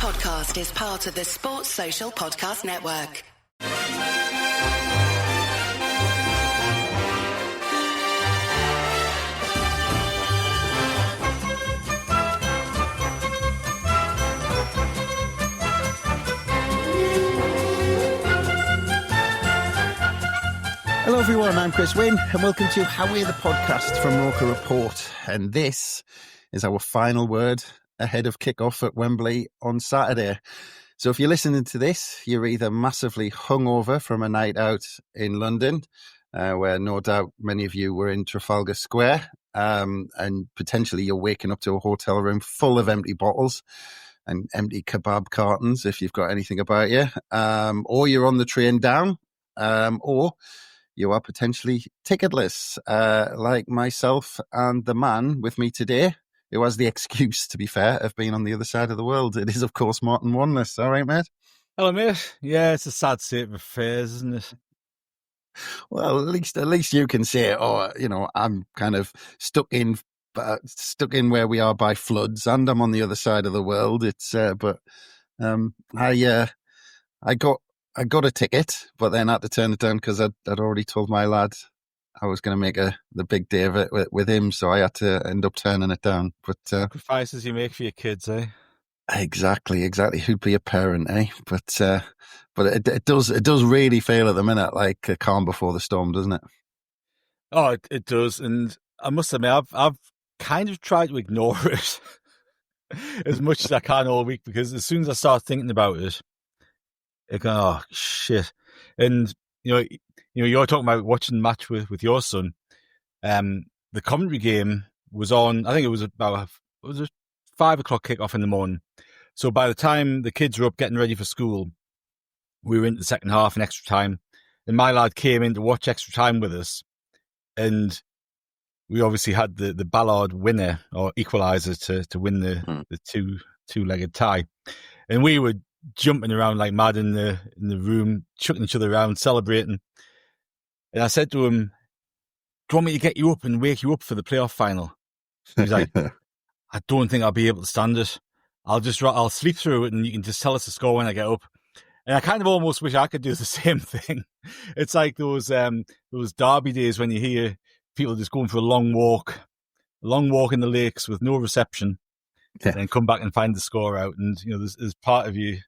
podcast is part of the Sports Social Podcast Network. Hello everyone, I'm Chris Wynn and welcome to How We're the podcast from Roker Report. And this is our final word ahead of kick-off at Wembley on Saturday. So if you're listening to this, you're either massively hungover from a night out in London, where no doubt many of you were in Trafalgar Square, and potentially you're waking up to a hotel room full of empty bottles and empty kebab cartons if you've got anything about you, or you're on the train down, or you are potentially ticketless, like myself and the man with me today, who has the excuse, to be fair, of being on the other side of the world. It is, of course, Martin Wanless. All right, mate? Hello, mate. Yeah, it's a sad state of affairs, isn't it? Well, at least you can say, I'm kind of stuck in where we are by floods, and I'm on the other side of the world. I got a ticket, but then had to turn it down because I'd already told my lad I was going to make the big day of it with him, so I had to end up turning it down. But sacrifices you make for your kids, eh? Exactly. Who'd be a parent, eh? But it does really feel at the minute like a calm before the storm, doesn't it? Oh, it does, and I must admit, I've kind of tried to ignore it as much as I can all week, because as soon as I start thinking about it, I go, oh shit. And you're talking about watching the match with your son. The commentary game was on. I think it was a 5 o'clock kickoff in the morning. So by the time the kids were up getting ready for school, we were into the second half and extra time. And my lad came in to watch extra time with us, and we obviously had the Ballard winner or equaliser to win the two-legged tie, and we were jumping around like mad in the room, chucking each other around, celebrating. And I said to him, do you want me to get you up and wake you up for the playoff final? He was like, I don't think I'll be able to stand it. I'll sleep through it and you can just tell us the score when I get up. And I kind of almost wish I could do the same thing. It's like those derby days when you hear people just going for a long walk in the lakes with no reception, and then come back and find the score out. And, there's part of you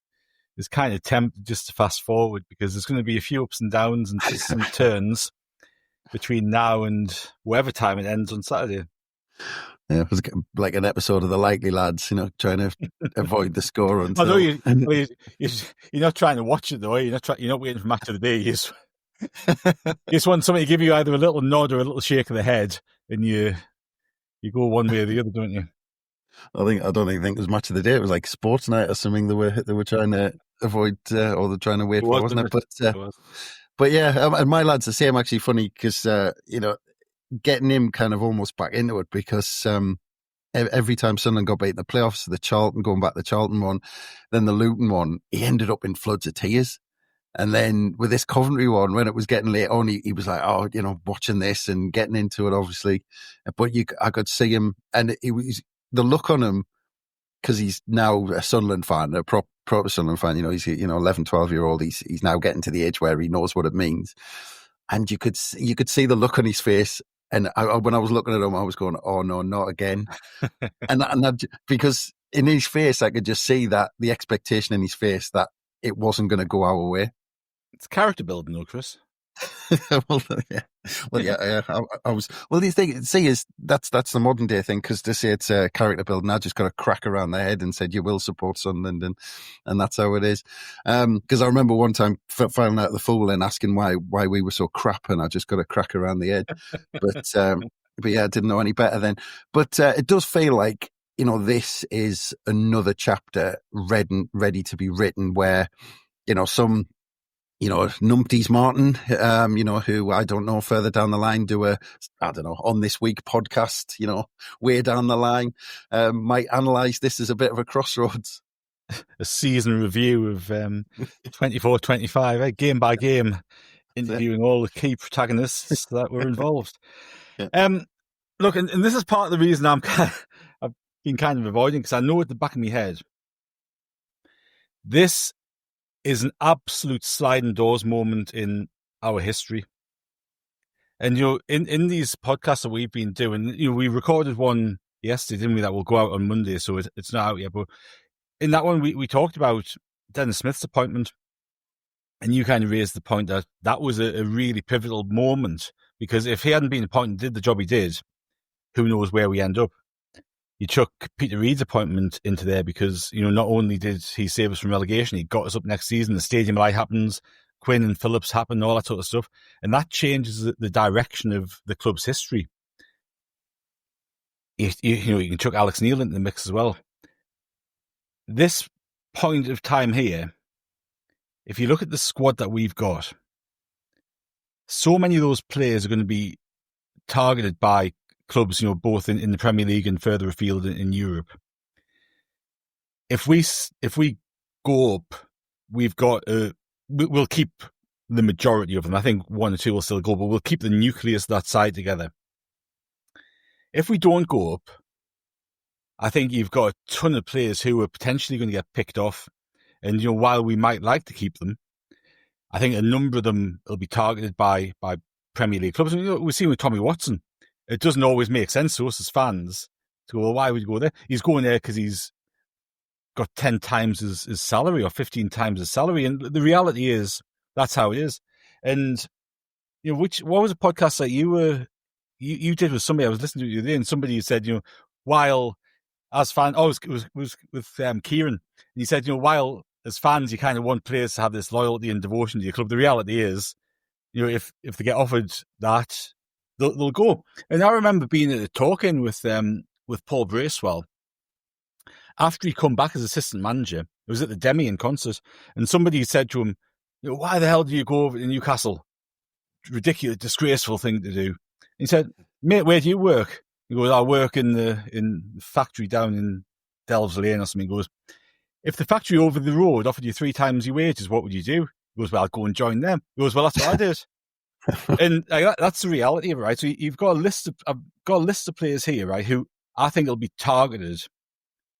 is kind of tempted just to fast forward, because there's going to be a few ups and downs and twists and turns between now and whatever time it ends on Saturday. Yeah, it was like an episode of The Likely Lads, trying to avoid the score. Although you're not trying to watch it though. You're not waiting for match of the day. You just want somebody to give you either a little nod or a little shake of the head, and you go one way or the other, don't you? I don't think it was match of the day. It was like sports night or something. They were trying to avoid, or they're trying to wait for, wasn't it? But yeah, and my lad's the same. Actually, funny because getting him kind of almost back into it, because every time Sunderland got beat in the playoffs, the Charlton, going back the Charlton one, then the Luton one, he ended up in floods of tears. And then with this Coventry one, when it was getting late on, he was like, watching this and getting into it, obviously. But I could see him, and it was the look on him, because he's now a Sunderland fan, a proper Sunderland fan. He's 11, 12-year-old. He's now getting to the age where he knows what it means, and you could see the look on his face. And when I was looking at him, I was going, "Oh no, not again!" because in his face, I could just see that the expectation in his face that it wasn't going to go our way. It's character building, though, Chris. I was. Well, the thing, is that's the modern day thing, because to say it's character building, I just got a crack around the head and said you will support Sunderland, and that's how it is. Because I remember one time finding out the fool and asking why we were so crap, and I just got a crack around the head. But yeah, I didn't know any better then. But it does feel like this is another chapter ready to be written, where some numpties Martin, who I don't know, further down the line do on this week podcast, way down the line, might analyse this as a bit of a crossroads. A season review of 24-25, game by game, interviewing all the key protagonists that were involved. Yeah. Look, and this is part of the reason I've been kind of avoiding, because I know at the back of my head This is an absolute sliding doors moment in our history. And, in these podcasts that we've been doing, we recorded one yesterday, didn't we, that will go out on Monday, so it's not out yet. But in that one, we talked about Dennis Smith's appointment, and you kind of raised the point that was a really pivotal moment, because if he hadn't been appointed and did the job he did, who knows where we end up. You chuck Peter Reid's appointment into there because, not only did he save us from relegation, he got us up next season, the stadium light happens, Quinn and Phillips happen, all that sort of stuff. And that changes the direction of the club's history. You can chuck Alex Neil into the mix as well. This point of time here, if you look at the squad that we've got, so many of those players are going to be targeted by clubs, both in the Premier League and further afield in Europe. If we go up, we'll keep the majority of them. I think one or two will still go, but we'll keep the nucleus of that side together. If we don't go up, I think you've got a ton of players who are potentially going to get picked off. And, while we might like to keep them, I think a number of them will be targeted by Premier League clubs. And, we've seen with Tommy Watson. It doesn't always make sense to us as fans to go, well, why would you go there? He's going there because he's got 10 times his salary or 15 times his salary. And the reality is that's how it is. And, what was a podcast that you did with somebody I was listening to you today, and somebody said, while as fans, it was with Kieran, and he said, while as fans you kind of want players to have this loyalty and devotion to your club, the reality is, if they get offered that, they'll go. And I remember being at a talk-in with Paul Bracewell after he come back as assistant manager. It was at the Demi in concert, and somebody said to him, why the hell do you go over to Newcastle? Ridiculous, disgraceful thing to do. He said, mate, where do you work? He goes, I work in the factory down in Delves Lane or something. He goes, if the factory over the road offered you 3 times your wages, what would you do? He goes, well, I'll go and join them. He goes, well, that's what I did. And that's the reality of it, right? So you've got I've got a list of players here, right, who I think will be targeted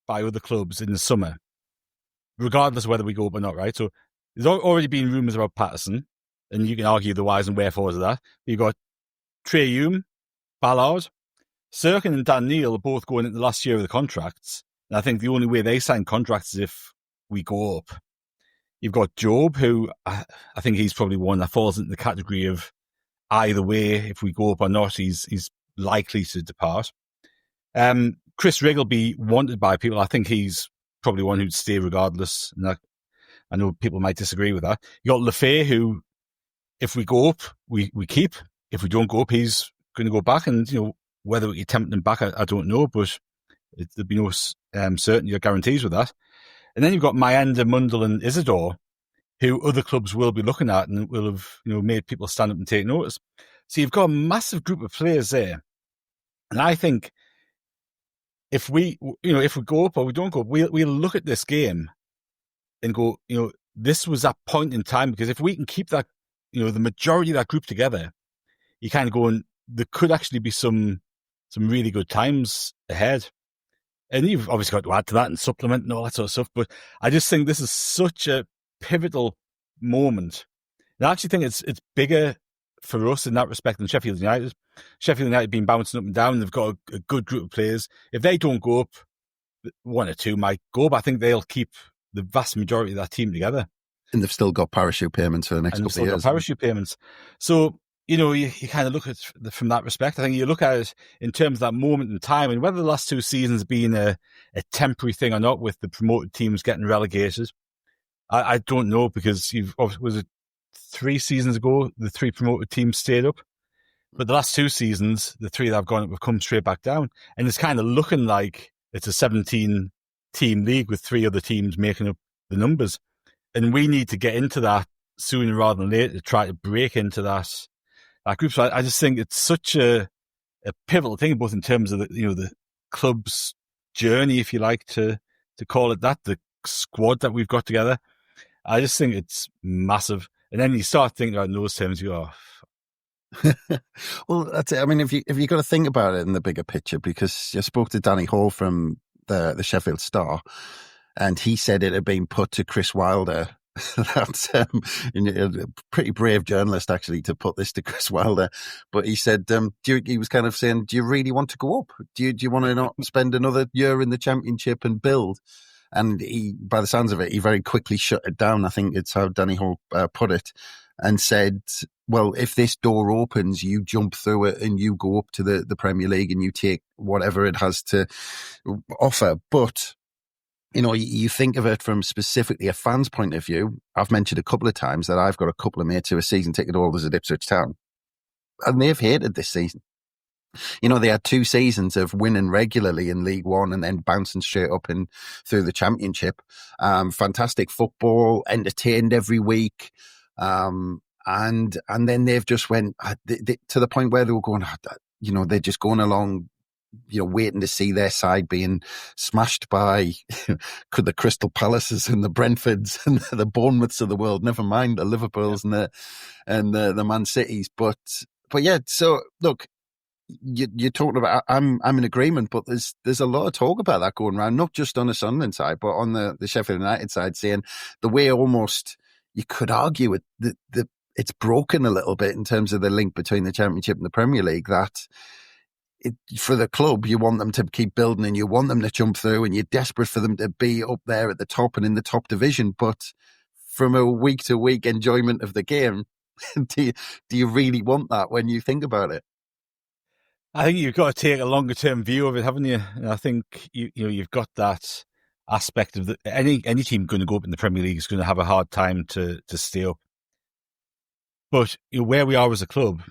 by other clubs in the summer, regardless of whether we go up or not, right? So there's already been rumours about Patterson, and you can argue the whys and wherefores of that. You've got Trey Hume, Ballard, Sirkin and Dan Neil are both going into the last year of the contracts. And I think the only way they sign contracts is if we go up. You've got Job, who I think he's probably one that falls into the category of either way, if we go up or not, he's likely to depart. Chris Rigg will be wanted by people. I think he's probably one who'd stay regardless. And I know people might disagree with that. You got Lefay, who, if we go up, we keep. If we don't go up, he's going to go back. And, whether we can tempt him back, I don't know, but there'd be no certainty or guarantees with that. And then you've got Mayenda, Mundell and Isidore, who other clubs will be looking at and will have, made people stand up and take notice. So you've got a massive group of players there. And I think if we go up or we don't go up, we'll look at this game and go, this was that point in time, because if we can keep that, the majority of that group together, you kind of go, and there could actually be some really good times ahead. And you've obviously got to add to that and supplement and all that sort of stuff. But I just think this is such a pivotal moment. And I actually think it's bigger for us in that respect than Sheffield United. Sheffield United have been bouncing up and down. They've got a good group of players. If they don't go up, one or two might go, but I think they'll keep the vast majority of that team together. And they've still got parachute payments for the next couple of years. Parachute payments. So, you kind of look at it from that respect. I think you look at it in terms of that moment in time, and whether the last 2 seasons have been a temporary thing or not with the promoted teams getting relegated, I don't know, because was it 3 seasons ago, the 3 promoted teams stayed up? But the last 2 seasons, the 3 that have gone up have come straight back down. And it's kind of looking like it's a 17-team league with 3 other teams making up the numbers. And we need to get into that sooner rather than later to try to break into that group. So I just think it's such a pivotal thing, both in terms of the club's journey, if you like to call it that, the squad that we've got together. I just think it's massive. And then you start thinking about in those terms, you go, well, that's it. I mean, if you got to think about it in the bigger picture, because you spoke to Danny Hall from the Sheffield Star, and he said it had been put to Chris Wilder. That's a pretty brave journalist, actually, to put this to Chris Wilder. But he said, he was kind of saying, do you really want to go up? Do you want to not spend another year in the Championship and build? And he, by the sounds of it, he very quickly shut it down. I think it's how Danny Hall put it, and said, well, if this door opens, you jump through it and you go up to the Premier League and you take whatever it has to offer. But you think of it from specifically a fan's point of view. I've mentioned a couple of times that I've got a couple of mates who are season ticket holders at Ipswich Town, and they've hated this season. They had 2 seasons of winning regularly in League One and then bouncing straight up and through the Championship. Fantastic football, entertained every week. And then they've just went to the point where they were going, they're just going along, waiting to see their side being smashed by the Crystal Palaces and the Brentfords and the Bournemouths of the world, never mind the Liverpools and the Man Cities. But yeah, so look, you're talking about, I'm in agreement, but there's a lot of talk about that going around, not just on the Sunderland side, but on the Sheffield United side, saying the way almost you could argue it's broken a little bit in terms of the link between the Championship and the Premier League, that for the club, you want them to keep building and you want them to jump through and you're desperate for them to be up there at the top and in the top division. But from a week-to-week enjoyment of the game, do you really want that when you think about it? I think you've got to take a longer-term view of it, haven't you? And I think you've got that aspect of any team going to go up in the Premier League is going to have a hard time to stay up. But where we are as a club,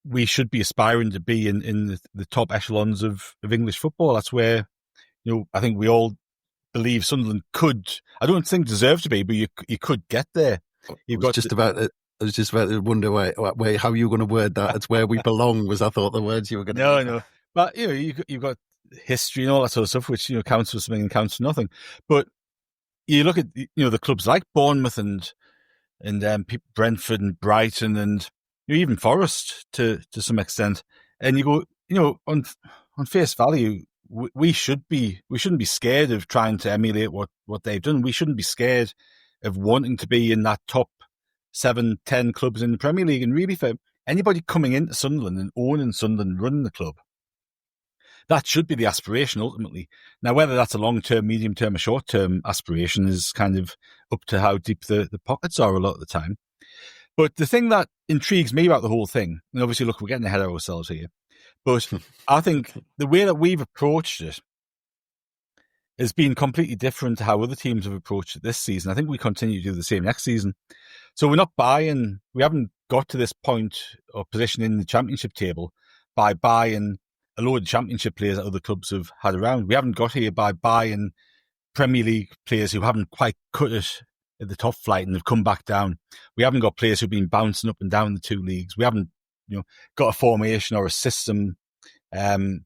we should be aspiring to be in the top echelons of English football. That's where, I think we all believe Sunderland could, I don't think deserve to be, but you could get there. I was just about to wonder how you were going to word that. It's where we belong, I thought the words you were going to No. But, you've got history and all that sort of stuff, which, counts for something and counts for nothing. But you look at, the clubs like Bournemouth and Brentford and Brighton and even Forest to some extent, and you go, on face value, we shouldn't be scared of trying to emulate what they've done. We shouldn't be scared of wanting to be in that top 7-10 clubs in the Premier League. And really, for anybody coming into Sunderland and owning Sunderland and running the club, that should be the aspiration ultimately. Now, whether that's a long-term, medium-term, or short-term aspiration is kind of up to how deep the pockets are a lot of the time. But the thing that intrigues me about the whole thing, and obviously, look, we're getting ahead of ourselves here, but I think the way that we've approached it has been completely different to how other teams have approached it this season. I think we continue to do the same next season. So we haven't got to this point or position in the Championship table by buying a load of Championship players that other clubs have had around. We haven't got here by buying Premier League players who haven't quite cut it at the top flight and have come back down. We haven't got players who've been bouncing up and down the 2 leagues. We haven't, got a formation or a system, with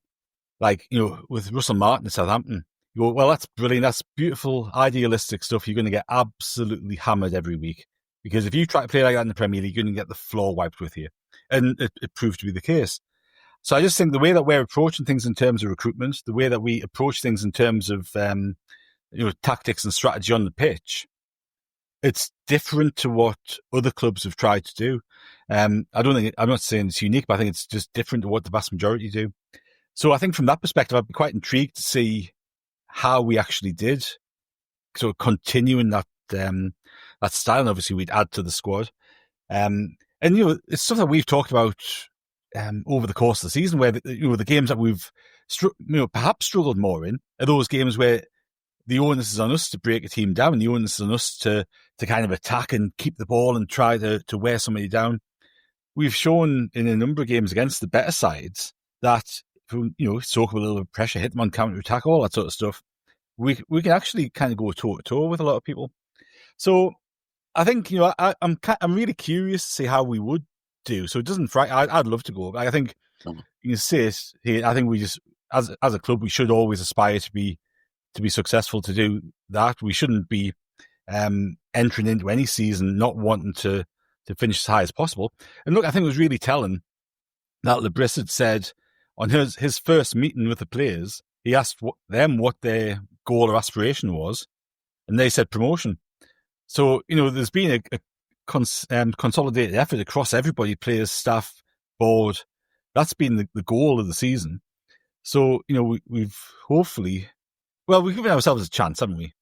Russell Martin at Southampton. You go, well, that's brilliant. That's beautiful, idealistic stuff. You're going to get absolutely hammered every week, because if you try to play like that in the Premier League, you're going to get the floor wiped with you. And it proved to be the case. So I just think the way that we're approaching things in terms of recruitment, the way that we approach things in terms of, tactics and strategy on the pitch, it's different to what other clubs have tried to do. I'm not saying it's unique, but I think it's just different to what the vast majority do. So I think from that perspective, I'd be quite intrigued to see how we actually did. So continuing that style, and obviously we'd add to the squad. It's stuff that we've talked about over the course of the season, where the games that we've perhaps struggled more in are those games where the onus is on us to break a team down, and the onus is on us to kind of attack and keep the ball and try to wear somebody down. We've shown in a number of games against the better sides that, soak up a little bit of pressure, hit them on counter-attack, all that sort of stuff, we can actually kind of go toe-to-toe with a lot of people. So I think, I'm really curious to see how we would do. So it doesn't frighten. I'd love to go. I think you can say it here. I think we just, as a club, we should always aspire to be successful. To do that, we shouldn't be entering into any season not wanting to finish as high as possible. And look, I think it was really telling that Le Bris had said on his first meeting with the players, he asked them what their goal or aspiration was, and they said promotion. So, there's been a consolidated effort across everybody, players, staff, board. That's been the goal of the season. So, we've hopefully, we've given ourselves a chance, haven't we?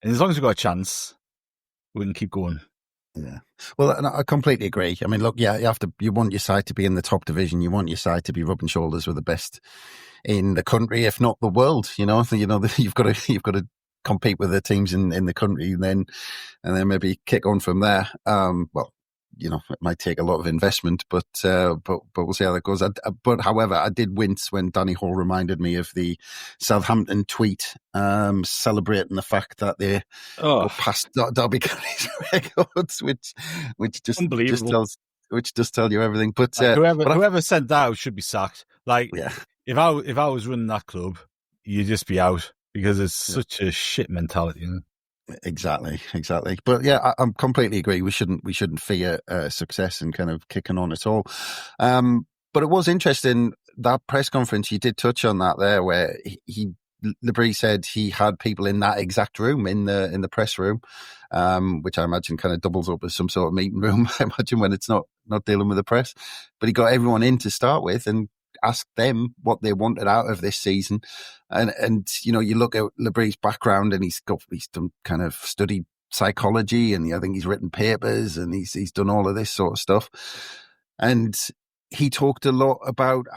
And as long as we've got a chance, we can keep going. Yeah. Well, I completely agree. I mean, look, yeah, you want your side to be in the top division. You want your side to be rubbing shoulders with the best in the country, if not the world. You've got to compete with the teams in the country, and then maybe kick on from there. It might take a lot of investment, but we'll see how that goes. But however, I did wince when Danny Hall reminded me of the Southampton tweet celebrating the fact that they go past Derby County's records, which just tell you everything. But whoever sent that out should be sacked. If I was running that club, you'd just be out because it's such a shit mentality. Exactly. But yeah, I completely agree. We shouldn't fear success and kind of kicking on at all. But it was interesting, that press conference, you did touch on that there, where Le Bris said he had people in that exact room, in the press room, which I imagine kind of doubles up as some sort of meeting room. I imagine when it's not dealing with the press. But he got everyone in to start with and asked them what they wanted out of this season. And you look at Le Bris' background, and he's done kind of studied psychology, and I think he's written papers, and he's done all of this sort of stuff. And he talked a lot about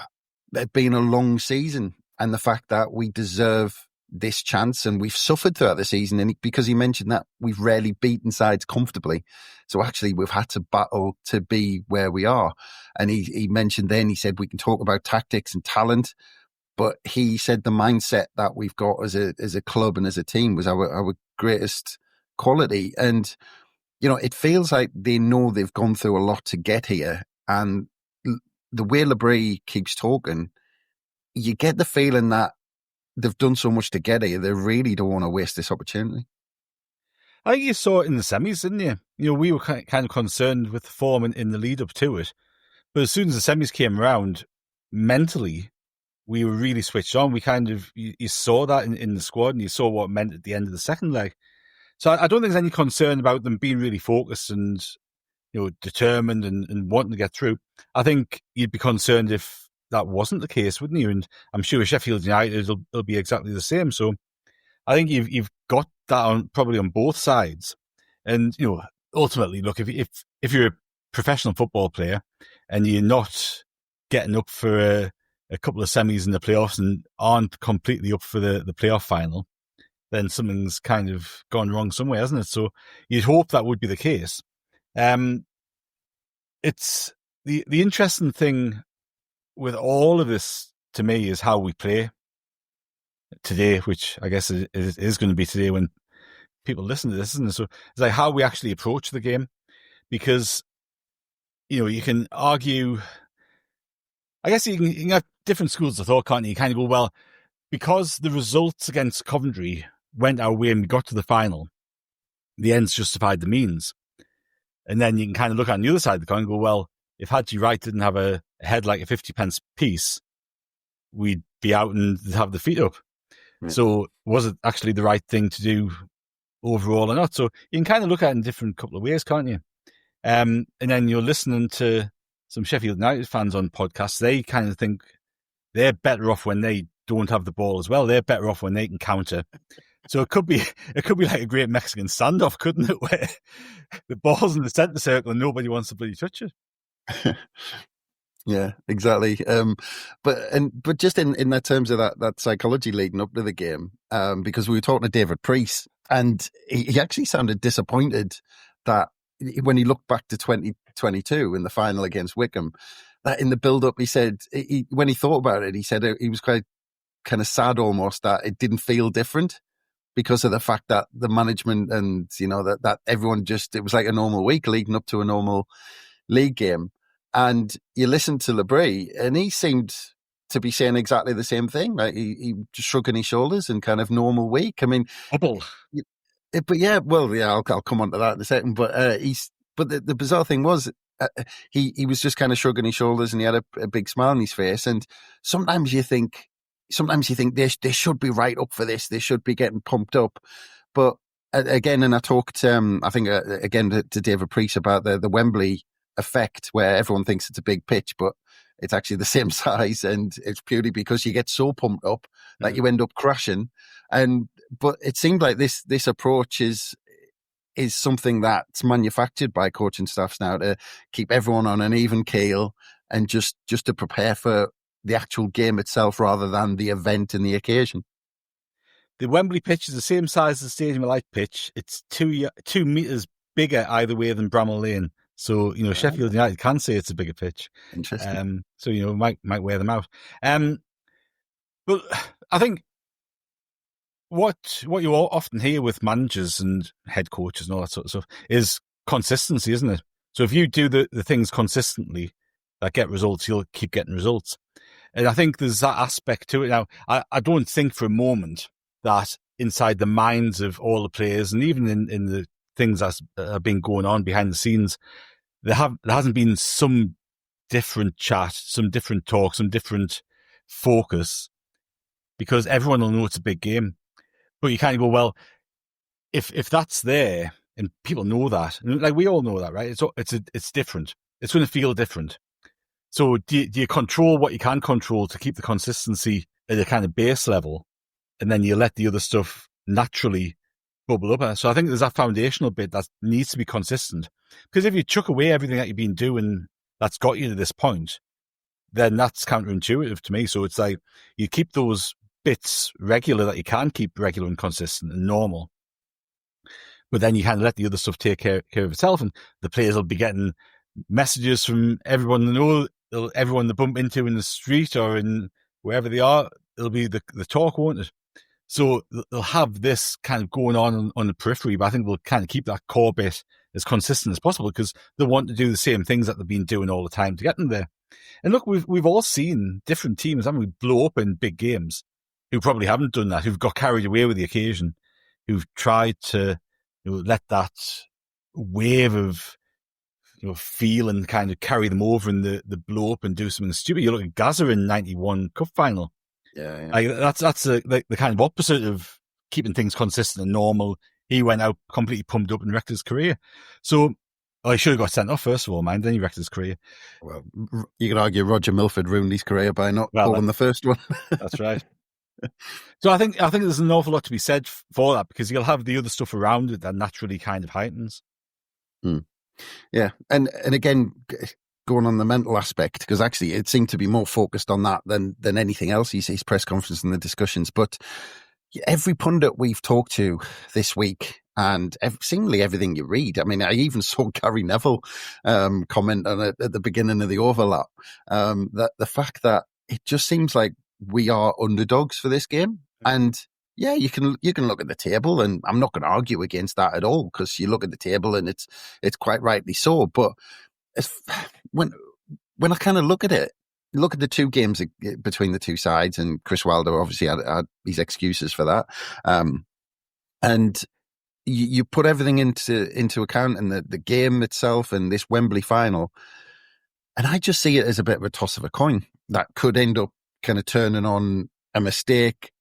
it being a long season and the fact that we deserve this chance, and we've suffered throughout the season. And because he mentioned that we've rarely beaten sides comfortably, so actually we've had to battle to be where we are. And he mentioned then, he said we can talk about tactics and talent, but he said the mindset that we've got as a club and as a team was our greatest quality. And it feels like they know they've gone through a lot to get here, and the way Le Bris keeps talking, you get the feeling that they've done so much to get here, they really don't want to waste this opportunity. I think you saw it in the semis, didn't you? We were kind of concerned with the form in the lead up to it. But as soon as the semis came around, mentally, we were really switched on. We you saw that in the squad, and you saw what it meant at the end of the second leg. So I don't think there's any concern about them being really focused and determined and wanting to get through. I think you'd be concerned if that wasn't the case, wouldn't you? And I'm sure Sheffield United will be exactly the same. So I think you've got that probably on both sides. And ultimately, look, if you're a professional football player and you're not getting up for a couple of semis in the playoffs and aren't completely up for the playoff final, then something's kind of gone wrong somewhere, hasn't it? So you'd hope that would be the case. It's the interesting thing with all of this to me is how we play today, which I guess is going to be today when people listen to this, isn't it? So it's like how we actually approach the game, because you can argue. I guess you can have different schools of thought, can't you? You kind of go, well, because the results against Coventry went our way and we got to the final, the ends justified the means. And then you can kind of look on the other side of the coin and go, well, if Hadji Wright didn't have a head like a 50p piece, we'd be out and have the feet up. Right. So was it actually the right thing to do overall or not? So you can kind of look at it in different couple of ways, can't you? And then you're listening to some Sheffield United fans on podcasts. They kind of think they're better off when they don't have the ball as well. They're better off when they can counter. So it could be like a great Mexican standoff, couldn't it? Where the ball's in the centre circle and nobody wants to bloody touch it. Yeah, exactly. But just in that terms of that psychology leading up to the game, because we were talking to David Priest, and he actually sounded disappointed that when he looked back to 2022 in the final against Wickham, that in the build-up, he said, when he thought about it, he said he was quite kind of sad almost that it didn't feel different because of the fact that the management and, that everyone it was like a normal week leading up to a normal league game. And you listen to Le Bris, and he seemed to be saying exactly the same thing. Like he just shrugging his shoulders and kind of normal week. I mean, but yeah, I'll come on to that in a second. But the bizarre thing was, he was just kind of shrugging his shoulders, and he had a big smile on his face. And sometimes you think they should be right up for this. They should be getting pumped up. But again, and I talked, I think, again, to David Priest about the Wembley effect, where everyone thinks it's a big pitch, but it's actually the same size, and it's purely because you get so pumped up that you end up crashing. But it seemed like this approach is something that's manufactured by coaching staffs now to keep everyone on an even keel and just to prepare for the actual game itself rather than the event and the occasion. The Wembley pitch is the same size as the Stadium of Light pitch. It's 2 meters bigger either way than Bramall Lane. So, Sheffield United can say it's a bigger pitch. Interesting. So, might wear them out. But I think what you often hear with managers and head coaches and all that sort of stuff is consistency, isn't it? So if you do the things consistently that get results, you'll keep getting results. And I think there's that aspect to it. Now, I don't think for a moment that inside the minds of all the players, and even in the things that have been going on behind the scenes, there hasn't been some different chat, some different talk, some different focus, because everyone will know it's a big game. But you kind of go, well, if that's there and people know that, and like we all know that, right? It's different. It's going to feel different. So do you control what you can control to keep the consistency at a kind of base level, and then you let the other stuff naturally bubble up? So I think there's that foundational bit that needs to be consistent. Because if you chuck away everything that you've been doing that's got you to this point, then that's counterintuitive to me. So it's like you keep those bits regular that you can keep regular and consistent and normal, but then you kind of let the other stuff take care of itself, and the players will be getting messages from everyone they know, everyone they bump into in the street or in wherever they are. It'll be the talk, won't it? So they'll have this kind of going on the periphery, but I think they'll kind of keep that core bit as consistent as possible because they want to do the same things that they've been doing all the time to get them there. And look, we've all seen different teams, haven't we, blow up in big games, who probably haven't done that, who've got carried away with the occasion, who've tried to let that wave of feel and kind of carry them over in the blow up and do something stupid. You look at Gaza in '91 cup final. Yeah. Like, that's the kind of opposite of keeping things consistent and normal. He went out completely pumped up and wrecked his career. So he should have got sent off first of all, man. Then he wrecked his career. Well, you could argue Roger Milford ruined his career by not pulling the first one. That's right. So I think there's an awful lot to be said for that, because you'll have the other stuff around it that naturally kind of heightens. Yeah, and again, going on the mental aspect, because actually it seemed to be more focused on that than anything else. His press conference and the discussions, but every pundit we've talked to this week, and seemingly everything you read. I mean, I even saw Gary Neville comment on it at the beginning of the overlap. That the fact that it just seems like we are underdogs for this game, and yeah, you can look at the table, and I'm not going to argue against that at all, because you look at the table and it's quite rightly so. But when I kind of look at it, look at the two games between the two sides, and Chris Wilder obviously had his excuses for that, and you put everything into account, and the game itself and this Wembley final, and I just see it as a bit of a toss of a coin that could end up kind of turning on a mistake,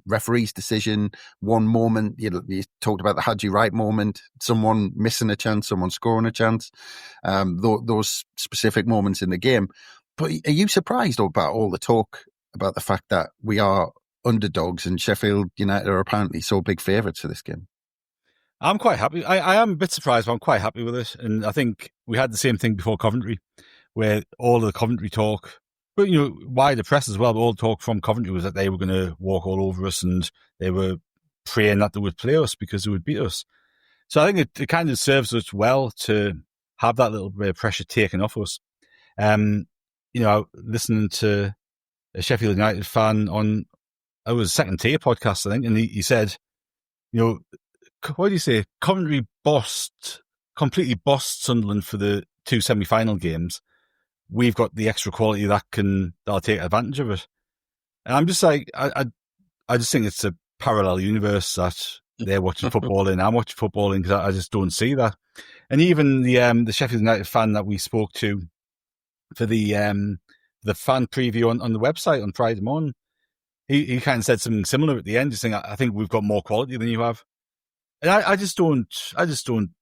referee's decision, one moment. You talked about the Haji Wright moment, someone missing a chance, someone scoring a chance, those specific moments in the game. But are you surprised about all the talk about the fact that we are underdogs and Sheffield United are apparently so big favourites for this game? I'm quite happy. I am a bit surprised, but I'm quite happy with it. And I think we had the same thing before Coventry, where all of the Coventry talk, but wider press as well, but all talk from Coventry was that they were going to walk all over us, and they were praying that they would play us because they would beat us. So I think it kind of serves us well to have that little bit of pressure taken off us. Listening to a Sheffield United fan on, it was a Second Tier podcast, I think, and he said, what do you say? Coventry completely bossed Sunderland for the two semi-final games. We've got the extra quality that'll take advantage of it. And I'm just like, I just think it's a parallel universe that they're watching football in, I'm watching football in, because I just don't see that. And even the Sheffield United fan that we spoke to for the fan preview on the website on Friday morning, he kind of said something similar at the end, just saying, I think we've got more quality than you have. And I just don't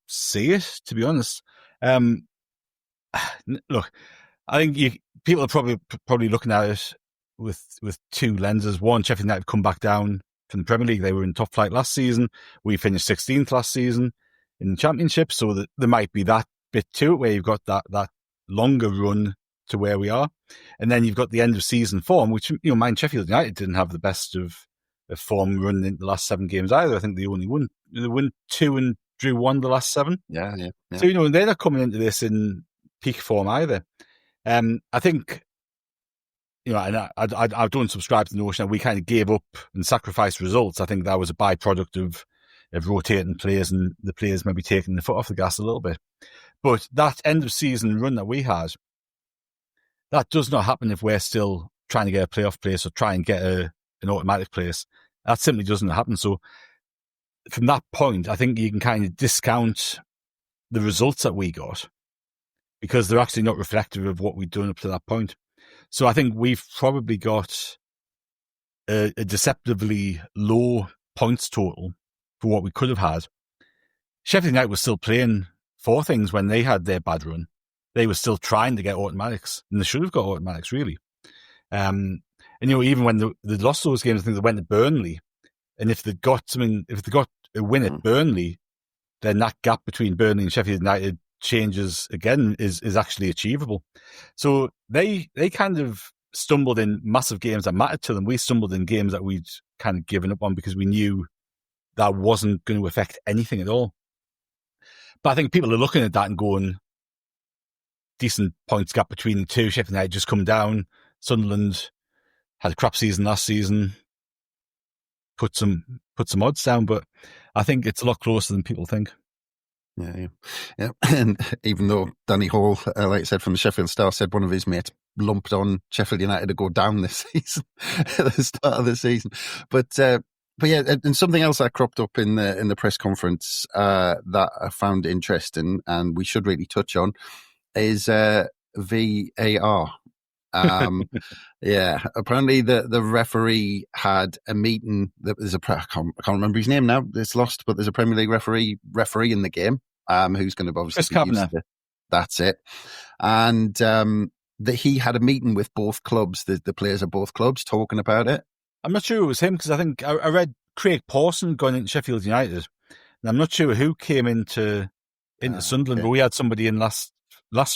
see it, to be honest. Look, I think people are probably looking at it with two lenses. One, Sheffield United come back down from the Premier League. They were in top flight last season. We finished 16th last season in the Championship, so that there might be that bit to it where you've got that longer run to where we are, and then you've got the end of season form, which mind Sheffield United didn't have the best of form run in the last 7 games either. I think they only won 2 and drew 1 the last 7. Yeah. So they're not coming into this in peak form either. I think and I don't subscribe to the notion that we kind of gave up and sacrificed results. I think that was a byproduct of rotating players and the players maybe taking the foot off the gas a little bit. But that end of season run that we had, that does not happen if we're still trying to get a playoff place or try and get an automatic place. That simply doesn't happen. So from that point, I think you can kind of discount the results that we got because they're actually not reflective of what we've done up to that point. So I think we've probably got a deceptively low points total for what we could have had. Sheffield United was still playing for things when they had their bad run. They were still trying to get automatics, and they should have got automatics, really. And even when they lost those games, I think they went to Burnley, and if they got a win at Burnley, then that gap between Burnley and Sheffield United changes again is actually achievable. So they kind of stumbled in massive games that mattered to them. We stumbled in games that we'd kind of given up on because we knew that wasn't going to affect anything at all. But I think people are looking at that and going, decent points gap between the two. Sheffield United just come down. Sunderland had a crap season last season. Put some odds down, but I think it's a lot closer than people think. Yeah. And even though Danny Hall, like I said from the Sheffield Star, said one of his mates lumped on Sheffield United to go down this season at the start of the season, but yeah, and something else that cropped up in the press conference that I found interesting, and we should really touch on, is VAR. Yeah, apparently the referee had a meeting. There's I can't remember his name now. It's lost, but there's a Premier League referee in the game. Who's going to obviously be used to, that's it. And that he had a meeting with both clubs, the players of both clubs, talking about it. I'm not sure it was him because I think I read Craig Pawson going into Sheffield United, and I'm not sure who came into Sunderland, okay. But we had somebody in last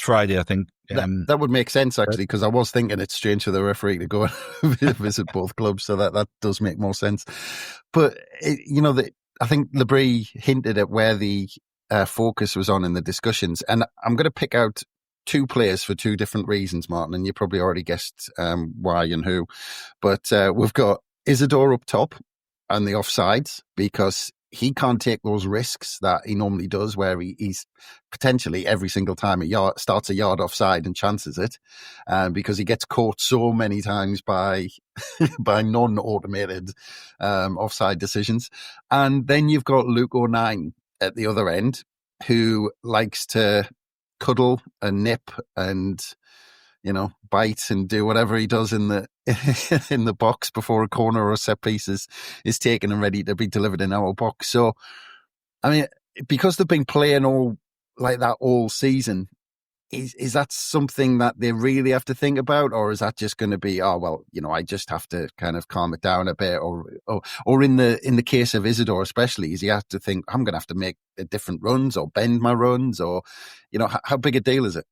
Friday, I think. That would make sense, actually, because I was thinking it's strange for the referee to go and visit both clubs, so that does make more sense. But, I think Le Bris hinted at where the focus was on in the discussions, and I'm going to pick out 2 players for 2 different reasons, Martin, and you probably already guessed why and who. But we've got Isidore up top and the offsides, because he can't take those risks that he normally does, where he's potentially every single time starts a yard offside and chances it, because he gets caught so many times by non-automated offside decisions. And then you've got Luke O'Nien at the other end, who likes to cuddle and nip and bite and do whatever he does in the box before a corner or a set piece is taken and ready to be delivered in our box. So, I mean, because they've been playing all like that all season, is that something that they really have to think about, or is that just going to be, I just have to kind of calm it down a bit, or in the case of Isidore especially, is he have to think, I'm going to have to make different runs or bend my runs, or how big a deal is it?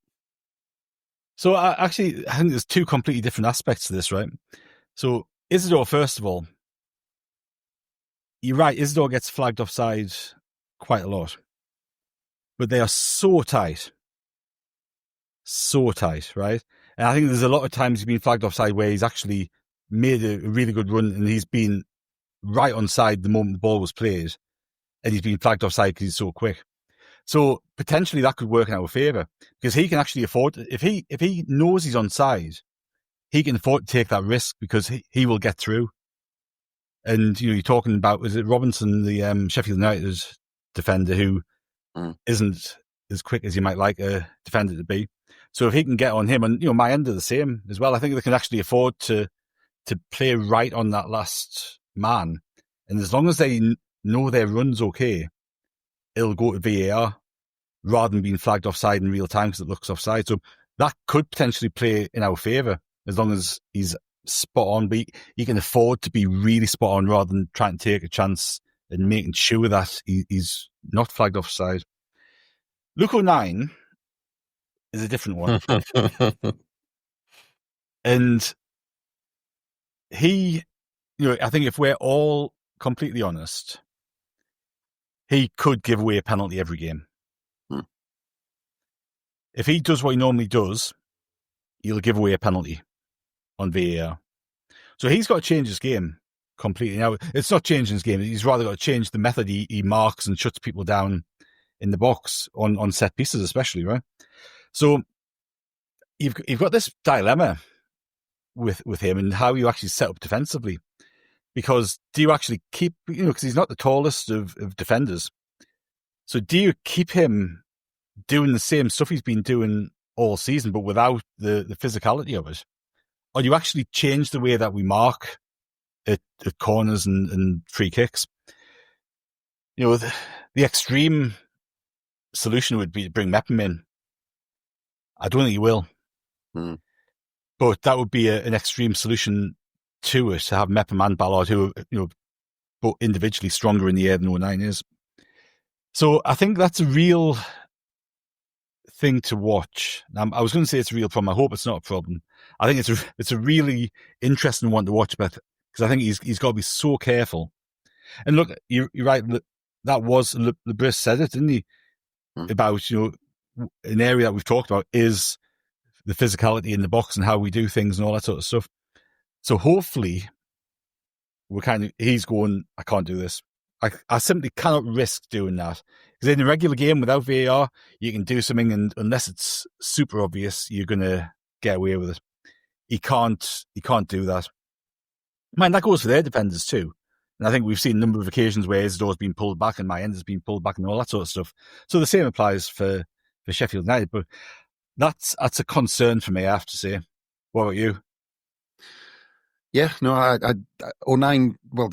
So I think there's 2 completely different aspects to this, right? So Isidore, first of all, you're right, Isidore gets flagged offside quite a lot, but they are so tight, right? And I think there's a lot of times he's been flagged offside where he's actually made a really good run and he's been right on side the moment the ball was played, and he's been flagged offside because he's so quick. So potentially that could work in our favour, because he can actually afford, if he knows he's onside, he can afford to take that risk because he will get through. And you're talking about, is it Robinson, the Sheffield United defender, who isn't as quick as you might like a defender to be. So if he can get on him, and my end are the same as well. I think they can actually afford to play right on that last man, and as long as they know their run's okay, it'll go to VAR rather than being flagged offside in real time because it looks offside. So that could potentially play in our favour as long as he's spot on. But he can afford to be really spot on rather than trying to take a chance and making sure that he's not flagged offside. Luke O'Nien is a different one. And he, I think if we're all completely honest, he could give away a penalty every game. If he does what he normally does, he'll give away a penalty on VAR. So he's got to change his game completely. Now, it's not changing his game. He's rather got to change the method he marks and shuts people down in the box on set pieces, especially, right? So you've got this dilemma with him and how you actually set up defensively. Because do you actually keep, because he's not the tallest of defenders. So do you keep him doing the same stuff he's been doing all season, but without the physicality of it? Or do you actually change the way that we mark at corners and free kicks? The extreme solution would be to bring Mepham in. I don't think he will. But that would be an extreme solution to it, to have Mepham and Ballard, who are, both individually stronger in the air than O'Nien is. So I think that's a real thing to watch. I was going to say it's a real problem. I hope it's not a problem. I think it's a really interesting one to watch, because I think he's got to be so careful. And look, you're right. That was Le Bris said it, didn't he? About an area that we've talked about is the physicality in the box and how we do things and all that sort of stuff. So hopefully, he's going, I can't do this. I simply cannot risk doing that. Because in a regular game without VAR, you can do something, and unless it's super obvious, you're going to get away with it. He can't do that. Man, that goes for their defenders too. And I think we've seen a number of occasions where Isidore's been pulled back and Mayenda's been pulled back and all that sort of stuff. So the same applies for Sheffield United. But that's a concern for me, I have to say. What about you? Yeah, no, O'Nien, well,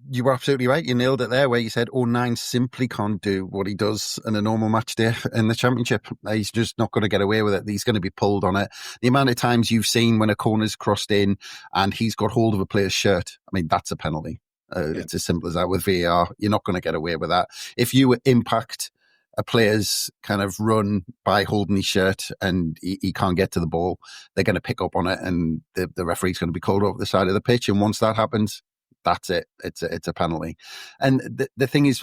you were absolutely right. You nailed it there where you said O'Nien simply can't do what he does in a normal match day in the Championship. He's just not going to get away with it. He's going to be pulled on it. The amount of times you've seen when a corner's crossed in and he's got hold of a player's shirt, I mean, that's a penalty. It's as simple as that. With VAR, you're not going to get away with that. If you impact a player's kind of run by holding his shirt and he can't get to the ball, they're going to pick up on it and the referee's going to be called over the side of the pitch. And once that happens, that's it. It's a penalty. And the thing is,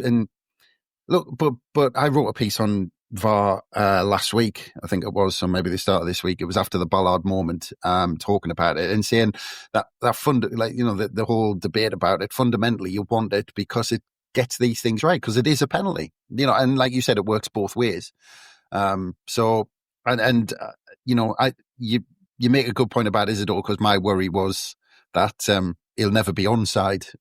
look, but I wrote a piece on VAR last week, I think it was, or maybe the start of this week. It was after the Ballard moment, talking about it and saying that the whole debate about it, fundamentally you want it because it gets these things right, because it is a penalty, and like you said, it works both ways. You make a good point about Isidore, because my worry was that he'll never be onside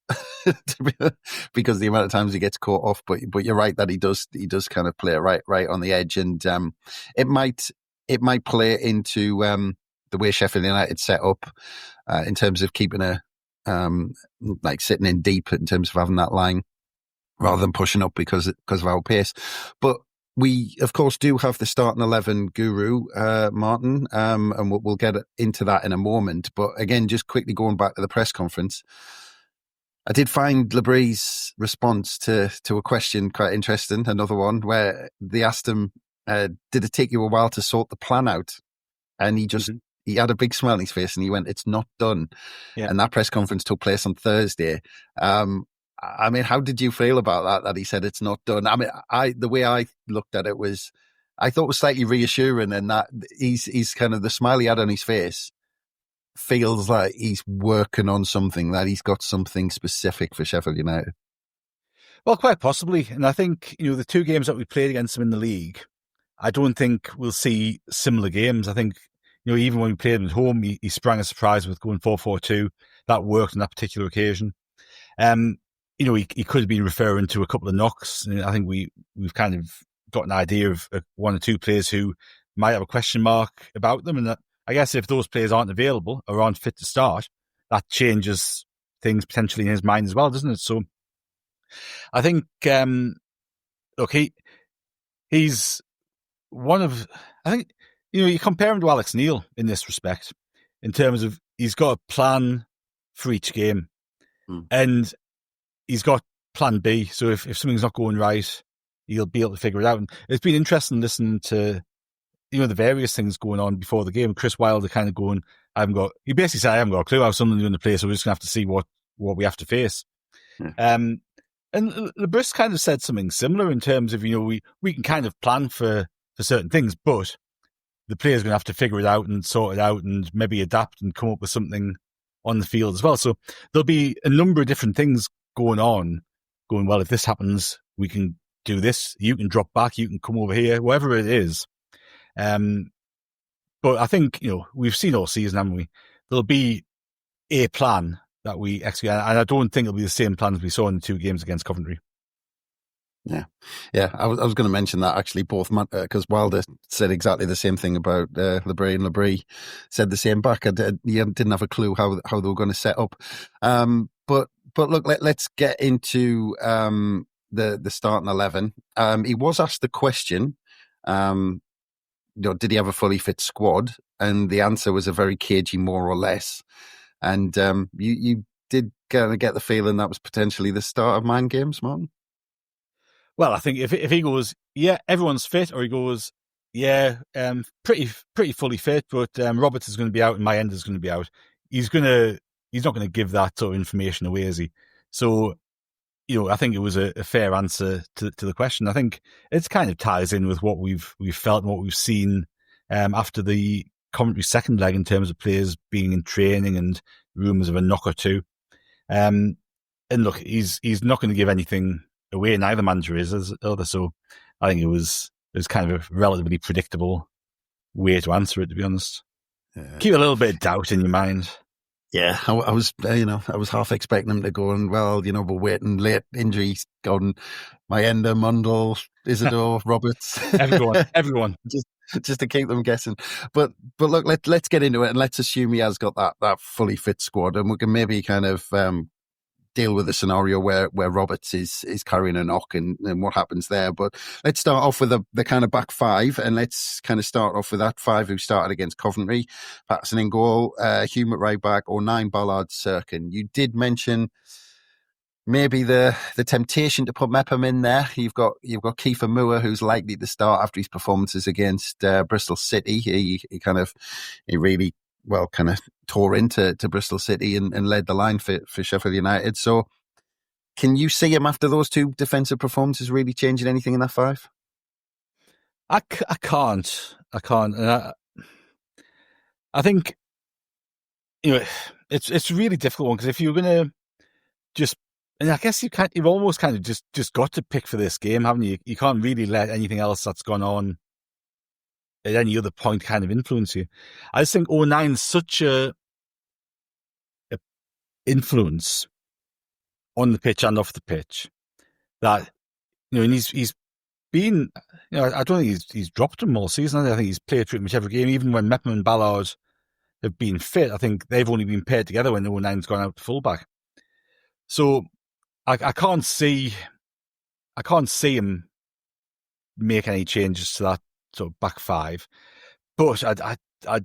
because the amount of times he gets caught off. But you're right that he does kind of play right on the edge, and it might play into the way Sheffield United set up in terms of keeping like sitting in deep in terms of having that line rather than pushing up because of our pace. But we, of course, do have the starting 11 guru, Martin, and we'll get into that in a moment. But again, just quickly going back to the press conference, I did find Le Bris' response to a question quite interesting, another one, where they asked him, did it take you a while to sort the plan out? And he just, he had a big smile on his face and he went, it's not done. Yeah. And that press conference took place on Thursday. I mean, how did you feel about that he said it's not done? I mean, the way I looked at it was, I thought it was slightly reassuring, and that he's kind of, the smile he had on his face feels like he's working on something, that he's got something specific for Sheffield United. Well, quite possibly. And I think, the two games that we played against him in the league, I don't think we'll see similar games. I think, even when we played him at home, he sprang a surprise with going 4-4-2. That worked on that particular occasion. He could have been referring to a couple of knocks. I think we've kind of got an idea of one or two players who might have a question mark about them. And I guess if those players aren't available or aren't fit to start, that changes things potentially in his mind as well, doesn't it? So I think, look, he's one of, I think, you compare him to Alex Neil in this respect, in terms of he's got a plan for each game, and he's got plan B. So if something's not going right, he'll be able to figure it out. And it's been interesting listening to, the various things going on before the game. Chris Wilder kind of going, he basically said, I haven't got a clue how Sunderland doing the play, so we're just going to have to see what we have to face. And Le Bris kind of said something similar in terms of, we can kind of plan for certain things, but the player's going to have to figure it out and sort it out and maybe adapt and come up with something on the field as well. So there'll be a number of different things going, well, if this happens, we can do this. You can drop back, you can come over here, whatever it is. But I think, we've seen all season, haven't we? There'll be a plan that we execute, and I don't think it'll be the same plan as we saw in the 2 games against Coventry. Yeah. I was going to mention that actually, both because Wilder said exactly the same thing about Le Bris, and Le Bris said the same back. He didn't have a clue how they were going to set up. But look, let's get into the starting 11. He was asked the question, did he have a fully fit squad? And the answer was a very cagey more or less. And you did kind of get the feeling that was potentially the start of mind games, Martin? Well, I think if he goes, yeah, everyone's fit, or he goes, yeah, pretty fully fit, but Roberts is going to be out and my end is going to be out, he's not going to give that sort of information away, is he? So, I think it was a fair answer to the question. I think it kind of ties in with what we've felt and what we've seen after the Coventry second leg in terms of players being in training and rumours of a knock or two. And look, he's not going to give anything away, neither manager is as other. So I think it was kind of a relatively predictable way to answer it, to be honest. Keep a little bit of doubt in your mind. Yeah, I was half expecting him to go and, well, we're waiting, late injuries gone, Mayenda, Mundell, Isidore, Roberts. Everyone. Just to keep them guessing. But look, let's get into it, and let's assume he has got that fully fit squad, and we can maybe kind of deal with a scenario where Roberts is carrying a knock and what happens there. But let's start off with the kind of back 5, and let's kind of start off with that 5 who started against Coventry. Patterson in goal, Hume at right back, O'Nien, Ballard, Sirkin. You did mention maybe the temptation to put Mepham in there. You've got Kiefer Moore, who's likely to start after his performances against Bristol City. He really kind of tore into Bristol City and led the line for Sheffield United. So can you see him after those 2 defensive performances really changing anything in that 5? I can't. And I think, it's a really difficult one, because if you're going to just, and I guess you've almost kind of just got to pick for this game, haven't you? You can't really let anything else that's gone on at any other point kind of influence you. I just think O'Nien's such a influence on the pitch and off the pitch that, and he's been, I don't think he's dropped him all season. I think he's played pretty much every game, even when Mepham and Ballard have been fit. I think they've only been paired together when O'Nien's gone out to fullback. So I can't see him make any changes to that sort of back 5. But I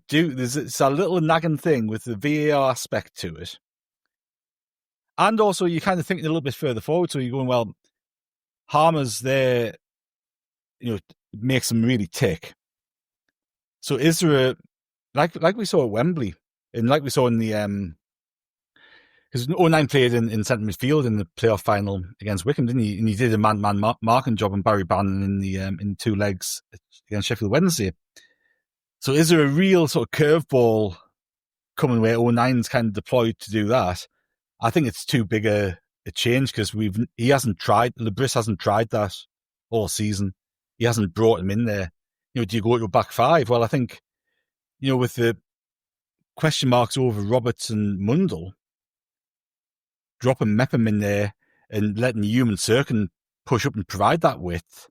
do. It's a little nagging thing with the VAR aspect to it, and also you're kind of thinking a little bit further forward. So you're going, well, Harmer's there, makes them really tick. So is there like we saw at Wembley, and like we saw in the because O'Nien played in centre midfield in the playoff final against Wickham, didn't he? And he did a man-man marking job on Barry Bannon in 2 legs against Sheffield Wednesday. So is there a real sort of curveball coming where O'Nien's kind of deployed to do that? I think it's too big a change, because Le Bris hasn't tried that all season. He hasn't brought him in there. Do you go to a back 5? Well, I think, with the question marks over Roberts and Mundell, dropping Mepham in there and letting Hume and Sirkin push up and provide that width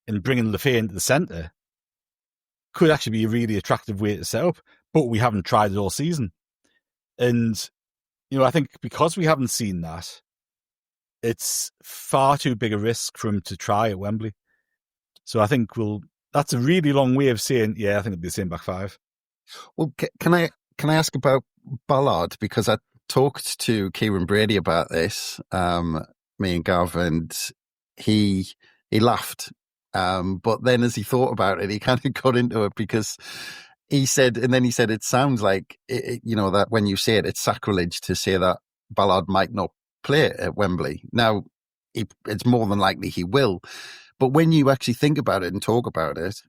and bringing Lefay into the centre could actually be a really attractive way to set up, but we haven't tried it all season. And, I think because we haven't seen that, it's far too big a risk for him to try at Wembley. So I think that's a really long way of saying, yeah, I think it'll be the same back five. Well, can I ask about Ballard? Because I talked to Kieran Brady about this, me and Gav, and he laughed. But then as he thought about it, he kind of got into it because he said it sounds like, that when you say it, it's sacrilege to say that Ballard might not play at Wembley. Now, it's more than likely he will. But when you actually think about it and talk about it,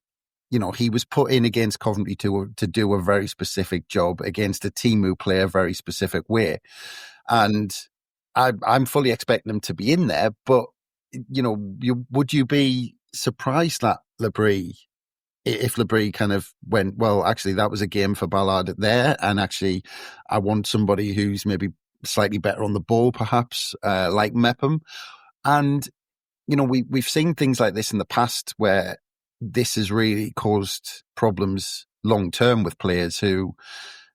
he was put in against Coventry to do a very specific job against a team who play a very specific way. And I'm fully expecting him to be in there. But, would you be surprised that Le Bris, if Le Bris kind of went, well, actually, that was a game for Ballard there. And actually, I want somebody who's maybe slightly better on the ball, perhaps, like Mepham. And, we've seen things like this in the past where this has really caused problems long term with players who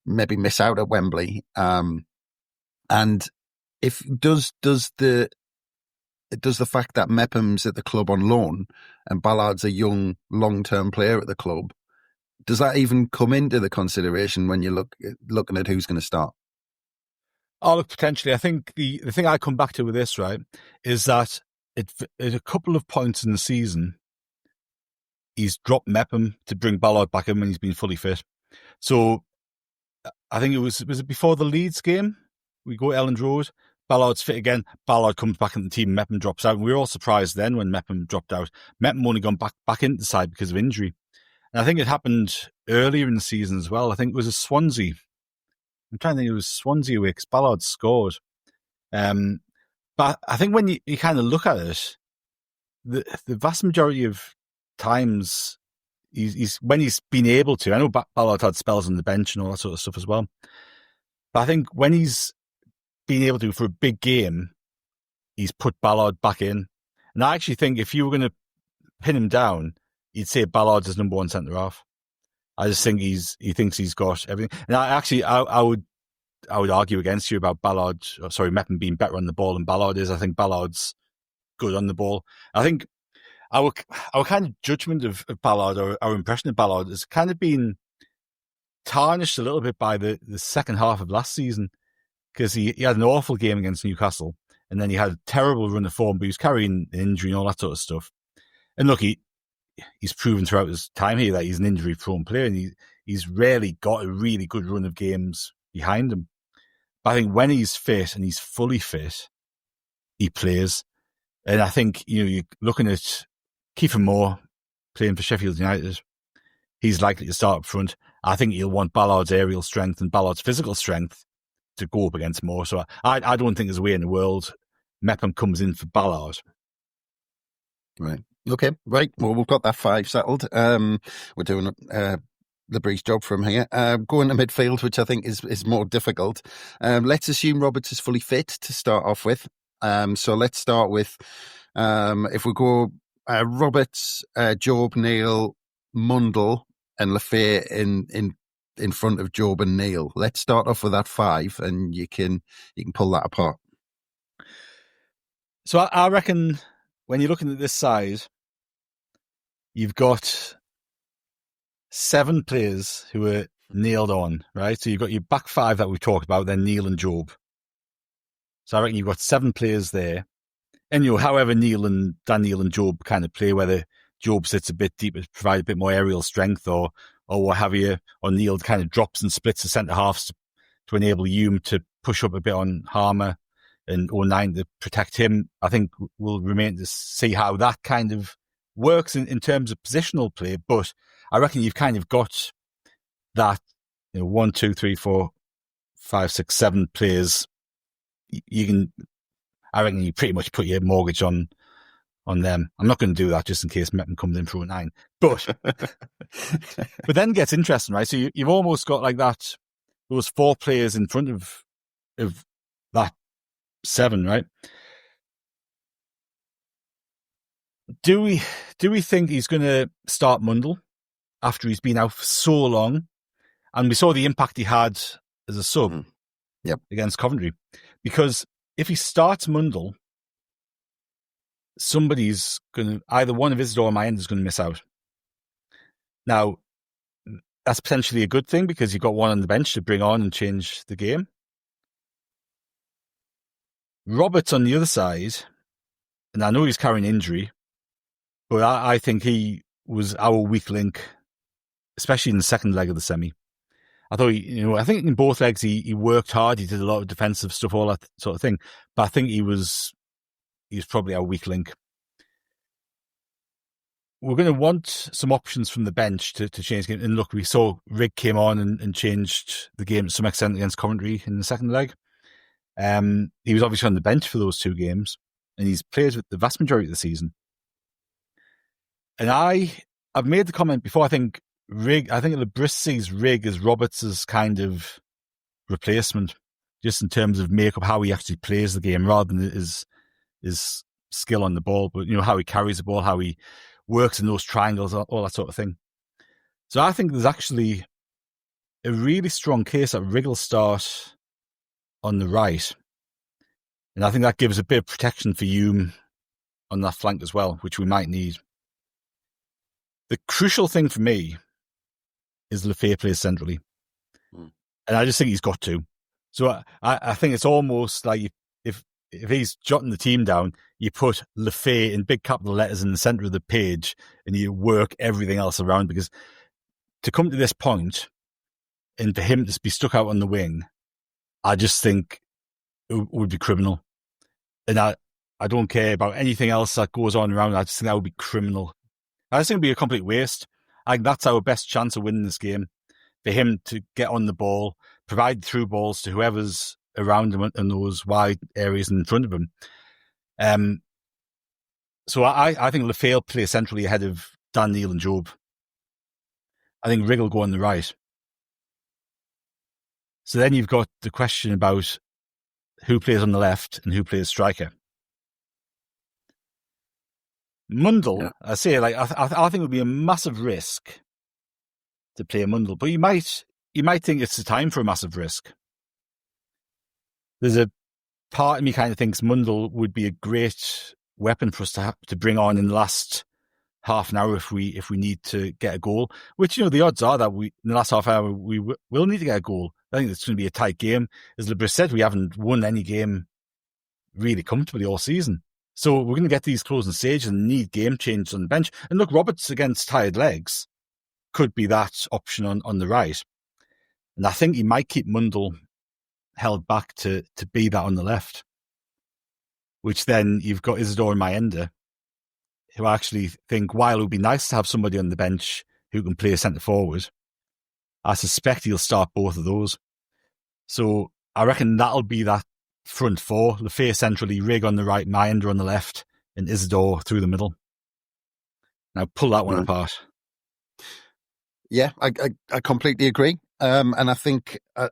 maybe miss out at Wembley. And if does the fact that Mepham's at the club on loan and Ballard's a young long term player at the club, does that even come into the consideration when you're looking at who's going to start? Oh, look, potentially. I think the thing I come back to with this, right, is that at a couple of points in the season, he's dropped Mepham to bring Ballard back in when he's been fully fit. So I think was it before the Leeds game? We go to Elland Road, Ballard's fit again, Ballard comes back in the team, Mepham drops out. And we were all surprised then when Mepham dropped out. Mepham only gone back into the side because of injury. And I think it happened earlier in the season as well. I think it was a Swansea. I'm trying to think, it was Swansea away because Ballard scored. But I think when you kind of look at it, the vast majority of times he's when he's been able to, I know Ballard had spells on the bench and all that sort of stuff as well, but I think when he's been able to for a big game, he's put Ballard back in. And I actually think if you were going to pin him down, you'd say Ballard's his number one centre half. I just think he thinks he's got everything. And I would argue against you about Mepham being better on the ball than Ballard is. I think Ballard's good on the ball. I think our kind of judgment of Ballard, or our impression of Ballard, has kind of been tarnished a little bit by the second half of last season, because he had an awful game against Newcastle, and then he had a terrible run of form, but he was carrying an injury and all that sort of stuff. And look, he's proven throughout his time here that he's an injury-prone player, and he's rarely got a really good run of games behind him. But I think when he's fit and he's fully fit, he plays. And I think, you're looking at Kiefer Moore playing for Sheffield United. He's likely to start up front. I think he'll want Ballard's aerial strength and Ballard's physical strength to go up against Moore. So I don't think there's a way in the world Mepham comes in for Ballard. Right. Okay. Right. Well, we've got that five settled. We're doing Le Bris' job from here. Going to midfield, which I think is more difficult. Let's assume Roberts is fully fit to start off with. So let's start with, if we go Roberts, Job, Neil, Mundle, and Lafay in front of Job and Neil. Let's start off with that five, and you can pull that apart. So I reckon when you're looking at this side, you've got 7 players who are nailed on, right? So you've got your back five that we've talked about, then Neil and Job. So I reckon you've got 7 players there. And, however Daniel and Job kind of play, whether Job sits a bit deeper to provide a bit more aerial strength or what have you, or Neil kind of drops and splits the centre halves to enable Hume to push up a bit on Harmer and 09 to protect him. I think we'll remain to see how that kind of works in terms of positional play. But I reckon you've kind of got that, 1, 2, 3, 4, 5, 6, 7 players. I reckon you pretty much put your mortgage on them. I'm not going to do that just in case Mepham comes in for 09. But then it gets interesting, right? So you've almost got like that, those 4 players in front of that 7, right? Do we think he's going to start Mundle after he's been out for so long? And we saw the impact he had as a sub Yep. against Coventry. Because if he starts Mundle, somebody's going to, either one of Isidore or Mayenda is going to miss out. Now, that's potentially a good thing because you've got one on the bench to bring on and change the game. Roberts on the other side, and I know he's carrying injury, but I think he was our weak link, especially in the second leg of the semi. I thought, I think in both legs he worked hard. He did a lot of defensive stuff, all that sort of thing. But I think he was probably our weak link. We're going to want some options from the bench to change the game. And look, we saw Rig came on and changed the game to some extent against Coventry in the second leg. He was obviously on the bench for those 2 games, and he's played with the vast majority of the season. And I've made the comment before, I think Le Bris sees Rig as Roberts' kind of replacement, just in terms of makeup, how he actually plays the game, rather than his skill on the ball, but how he carries the ball, how he works in those triangles, all that sort of thing. So I think there's actually a really strong case that Rig will start on the right. And I think that gives a bit of protection for Hume on that flank as well, which we might need. The crucial thing for me is Lefebvre plays centrally. And I just think he's got to. So I think it's almost like if he's jotting the team down, you put Lefebvre in big capital letters in the centre of the page and you work everything else around, because to come to this point and for him to be stuck out on the wing, I just think it would be criminal. And I don't care about anything else that goes on around. I just think that would be criminal. I just think it would be a complete waste. I think that's our best chance of winning this game, for him to get on the ball, provide through balls to whoever's around him in those wide areas in front of him. So I think Lefebvre will play centrally ahead of Dan Neil and Job. I think Rig will go on the right. So then you've got the question about who plays on the left and who plays striker. Mundle, I say, I think it would be a massive risk to play Mundle, but you might think it's the time for a massive risk. There's a part of me kind of thinks Mundle would be a great weapon for us to bring on in the last half an hour if we need to get a goal, which, the odds are that in the last half hour we will need to get a goal. I think it's going to be a tight game. As Le Bris said, we haven't won any game really comfortably all season. So we're going to get these closing stages and need game changes on the bench. And look, Roberts against tired legs could be that option on the right. And I think he might keep Mundle held back to be that on the left. Which then you've got Isidore and Mayenda, who I actually think, while it would be nice to have somebody on the bench who can play centre forward, I suspect he'll start both of those. So I reckon that'll be that front four: Lefebvre centrally, Rig on the right, Mayenda on the left, and Isidore through the middle. Now pull that one apart. Yeah, I completely agree. And I think, I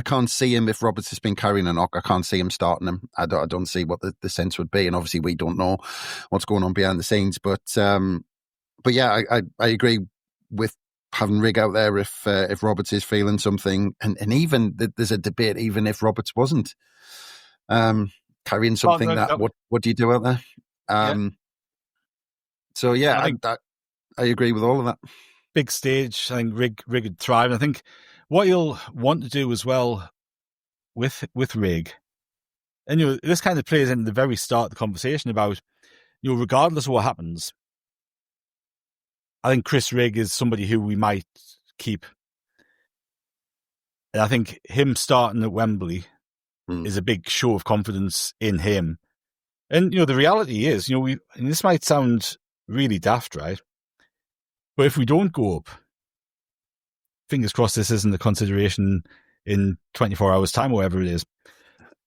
can't see him, if Roberts has been carrying a knock, I can't see him starting him. I don't see what the sense would be. And obviously we don't know what's going on behind the scenes. But yeah, I agree with having Rig out there if Roberts is feeling something. And even there's a debate, even if Roberts wasn't carrying something, what do you do out there? So yeah, I agree with all of that. Big stage, I think Rig would thrive. I think what you'll want to do as well with Rig, and this kind of plays into the very start of the conversation about, regardless of what happens, I think Chris Rig is somebody who we might keep. And I think him starting at Wembley is a big show of confidence in him. And, the reality is, and this might sound really daft, right? But if we don't go up, fingers crossed this isn't a consideration in 24 hours' time, or whatever it is.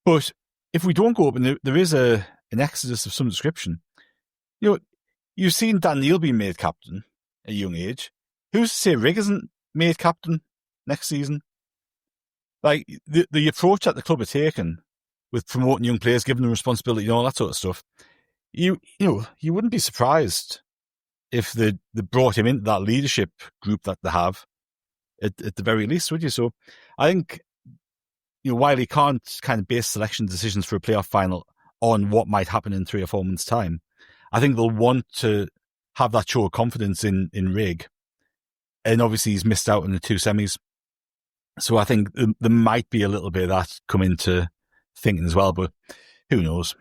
But if we don't go up and there is an exodus of some description, you've seen Dan Neil being made captain at a young age. Who's to say Rig isn't made captain next season? Like, the approach that the club are taking with promoting young players, giving them responsibility and all that sort of stuff, you wouldn't be surprised if they brought him into that leadership group that they have, at the very least, would you? So I think, while he can't kind of base selection decisions for a playoff final on what might happen in 3 or 4 months' time. I think they'll want to have that show of confidence in Rig. And obviously he's missed out in the 2 semis. So I think there might be a little bit of that come into thinking as well, but who knows?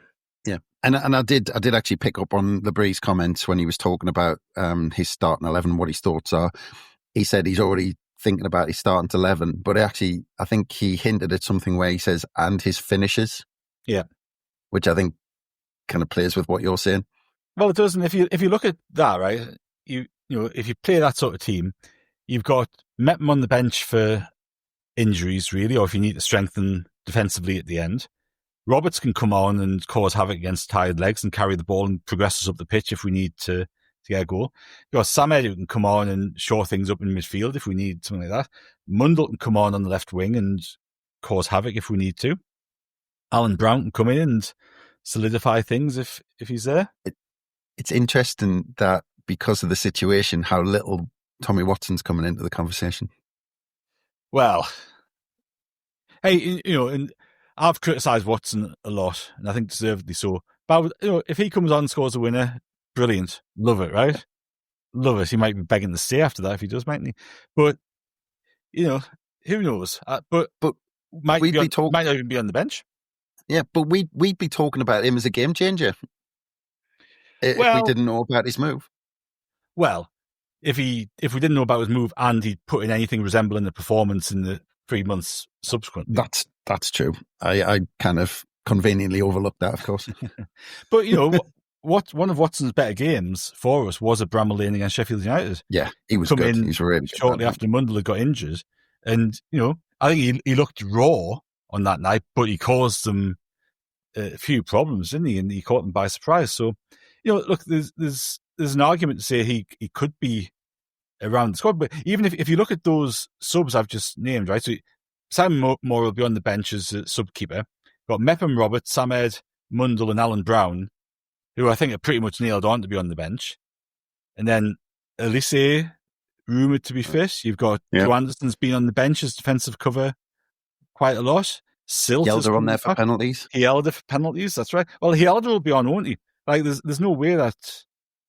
Yeah. And I did actually pick up on Le Bris' comments when he was talking about his starting 11, what his thoughts are. He said he's already thinking about his starting 11, but actually I think he hinted at something where he says, and his finishes. Yeah. Which I think kind of plays with what you're saying. Well, it doesn't. If you look at that, right, you know, if you play that sort of team, you've got Mepham on the bench for injuries, really, or if you need to strengthen defensively at the end. Roberts can come on and cause havoc against tired legs and carry the ball and progress us up the pitch if we need to get a goal. You've got Samed who can come on and shore things up in midfield if we need something like that. Mundle can come on the left wing and cause havoc if we need to. Alan Brown can come in and solidify things if he's there. It's interesting that because of the situation, how little Tommy Watson's coming into the conversation. Well, hey, you know, and I've criticised Watson a lot, and I think deservedly so. But you know, if he comes on and scores a winner, brilliant, love it, right? Love it. He might be begging to stay after that if he does, mightn't he? But you know, who knows? But might not even be on the bench. Yeah, but we'd be talking about him as a game changer if we didn't know about his move. Well, if we didn't know about his move and he'd put in anything resembling the performance in the 3 months subsequently. That's true. I kind of conveniently overlooked that, of course. But you know, one of Watson's better games for us was at Bramall Lane against Sheffield United. Yeah, he was good. He was really good shortly after Mundle had got injured, and you know, I think he looked raw on that night, but he caused them a few problems, didn't he? And he caught them by surprise. So, you know, look, there's an argument to say he could be around the squad, but even if you look at those subs I've just named, right? So Simon Moore will be on the bench as a sub-keeper. Got Mepham, Roberts, Samed, Mundle and Alan Brown, who I think are pretty much nailed on to be on the bench. And then Elise, rumoured to be fit. You've got Joe Anderson's been on the bench as defensive cover quite a lot. Gelder on there for penalties. Gelder for penalties, that's right. Well, Gelder will be on, won't he? Like, there's no way that...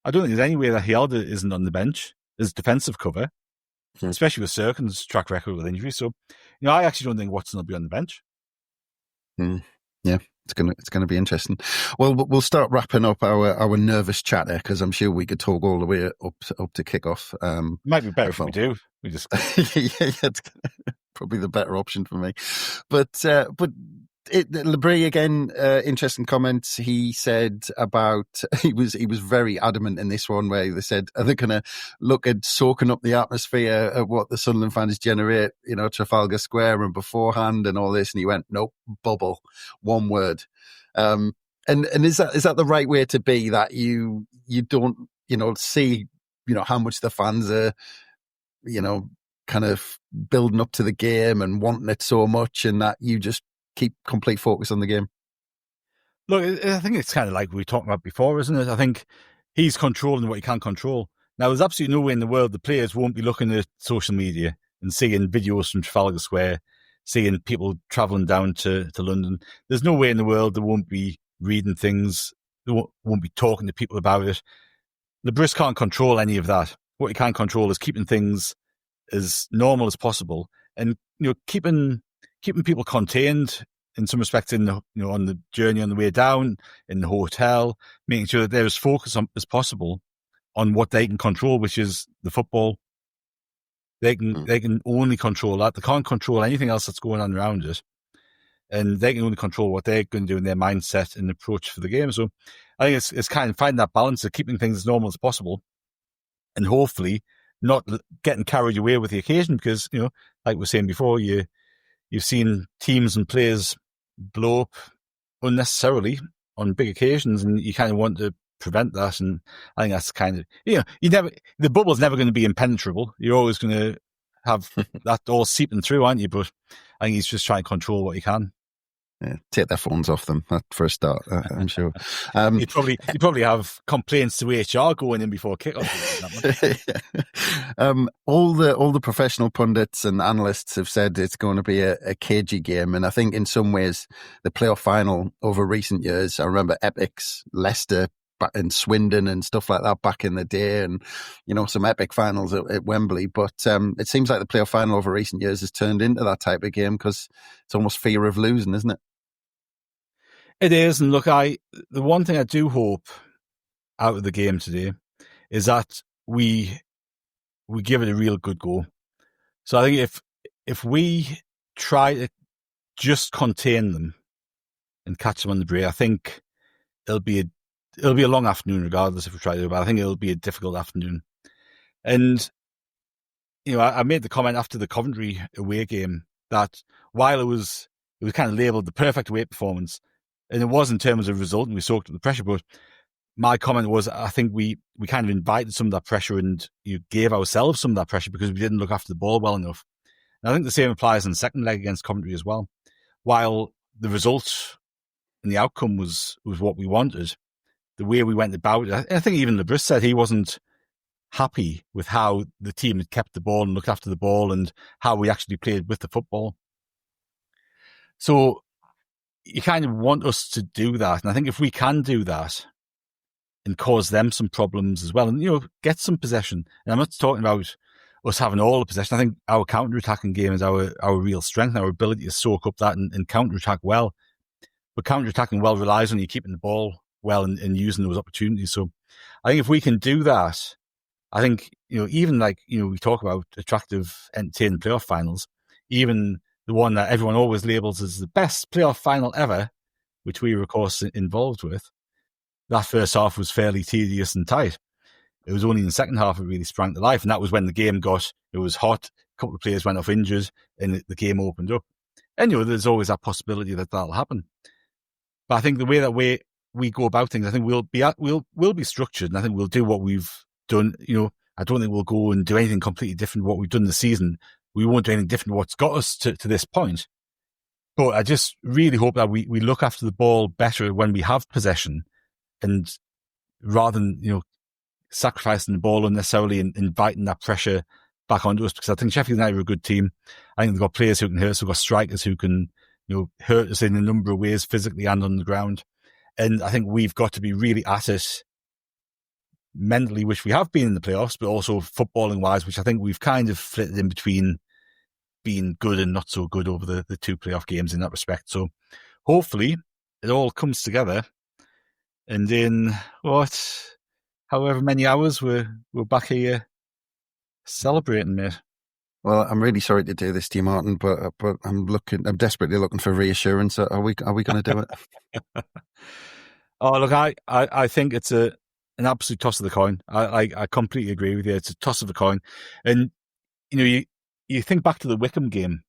I don't think there's any way that Gelder isn't on the bench as defensive cover, especially with Serkin's track record with injuries. So, you know, I actually don't think Watson will be on the bench. Yeah, it's gonna be interesting. Well, we'll start wrapping up our nervous chatter because I'm sure we could talk all the way up to kickoff. Might be better if we do. We just yeah, it's probably the better option for me. But Le Bris again, interesting comments. He said about he was very adamant in this one where they said, are they going to look at soaking up the atmosphere of what the Sunderland fans generate, you know, Trafalgar Square and beforehand and all this? And he went, nope, bubble, one word. And is that the right way to be, that you don't, you know, see, you know, how much the fans are, you know, kind of building up to the game and wanting it so much, and that you just keep complete focus on the game? Look, I think it's kind of like we were talking about before, isn't it? I think he's controlling what he can control. Now, there's absolutely no way in the world the players won't be looking at social media and seeing videos from Trafalgar Square, seeing people travelling down to London. There's no way in the world they won't be reading things, they won't be talking to people about it. Le Bris can't control any of that. What he can control is keeping things as normal as possible, and you know, keeping people contained in some respects on the journey on the way down, in the hotel, making sure that they're as focused as possible on what they can control, which is the football. They can only control that. They can't control anything else that's going on around it, and they can only control what they're going to do in their mindset and approach for the game. So I think it's kind of finding that balance of keeping things as normal as possible, and hopefully not getting carried away with the occasion, because, you know, like we were saying before, you've seen teams and players blow up unnecessarily on big occasions, and you kind of want to prevent that. And I think that's kind of, you know, the bubble's never going to be impenetrable. You're always going to have that all seeping through, aren't you? But I think he's just trying to control what he can. Yeah, take their phones off them for a start, I'm sure. You probably have complaints to HR going in before kickoff. All the professional pundits and analysts have said it's going to be a cagey game, and I think in some ways the playoff final over recent years, I remember epics, Leicester in Swindon and stuff like that back in the day, and some epic finals at Wembley. But it seems like the playoff final over recent years has turned into that type of game because it's almost fear of losing, isn't it? It is, and look, the one thing I do hope out of the game today is that we give it a real good go. So I think if we try to just contain them and catch them on the break, I think it'll be a long afternoon regardless if we try to do it, but I think it'll be a difficult afternoon. And I made the comment after the Coventry away game that while it was kind of labelled the perfect away performance, and it was in terms of result, and we soaked up the pressure, but my comment was I think we kind of invited some of that pressure and you gave ourselves some of that pressure because we didn't look after the ball well enough. And I think the same applies in the second leg against Coventry as well. While the result and the outcome was what we wanted, the way we went about it, I think even Le Bris said he wasn't happy with how the team had kept the ball and looked after the ball and how we actually played with the football. So you kind of want us to do that. And I think if we can do that and cause them some problems as well, and, get some possession. And I'm not talking about us having all the possession. I think our counter-attacking game is our real strength, our ability to soak up that and counter-attack well. But counter-attacking well relies on you keeping the ball well and using those opportunities. So I think if we can do that, I think, even we talk about attractive, entertaining playoff finals, even the one that everyone always labels as the best playoff final ever, which we were, of course, involved with, that first half was fairly tedious and tight. It was only in the second half it really sprang to life, and that was when the game it was hot, a couple of players went off injured, and the game opened up. And, there's always that possibility that that'll happen. But I think the way that we go about things, I think we'll be structured, and I think we'll do what we've done. I don't think we'll go and do anything completely different from what we've done this season. We won't do anything different from what's got us to this point. But I just really hope that we look after the ball better when we have possession, and rather than, sacrificing the ball unnecessarily and inviting that pressure back onto us, because I think Sheffield United are a good team. I think they've got players who can hurt us, they've got strikers who can, hurt us in a number of ways, physically and on the ground. And I think we've got to be really at it mentally, which we have been in the playoffs, but also footballing wise, which I think we've kind of flitted in between being good and not so good over the two playoff games in that respect. So hopefully it all comes together, and in however many hours we're back here celebrating, mate. Well, I'm really sorry to do this to you, Martin, but I'm desperately looking for reassurance. Are we going to do it? Oh, look, I think it's an absolute toss of the coin. I completely agree with you. It's a toss of the coin. And, you think back to the Wickham game,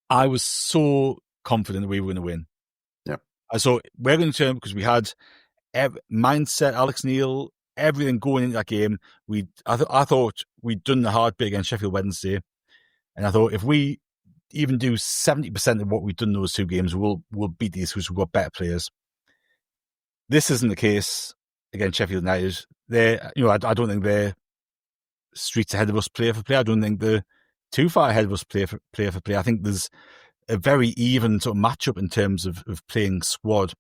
I was so confident that we were going to win. Yeah. So we're going to turn because we had mindset, Alex Neil, everything going into that game. I thought we'd done the hard bit against Sheffield Wednesday. And I thought if we even do 70% of what we've done those two games, we'll beat these because we've got better players. This isn't the case against Sheffield United. I don't think they're streets ahead of us player for player. I don't think they're too far ahead of us player for player. I think there's a very even sort of matchup in terms of playing squad.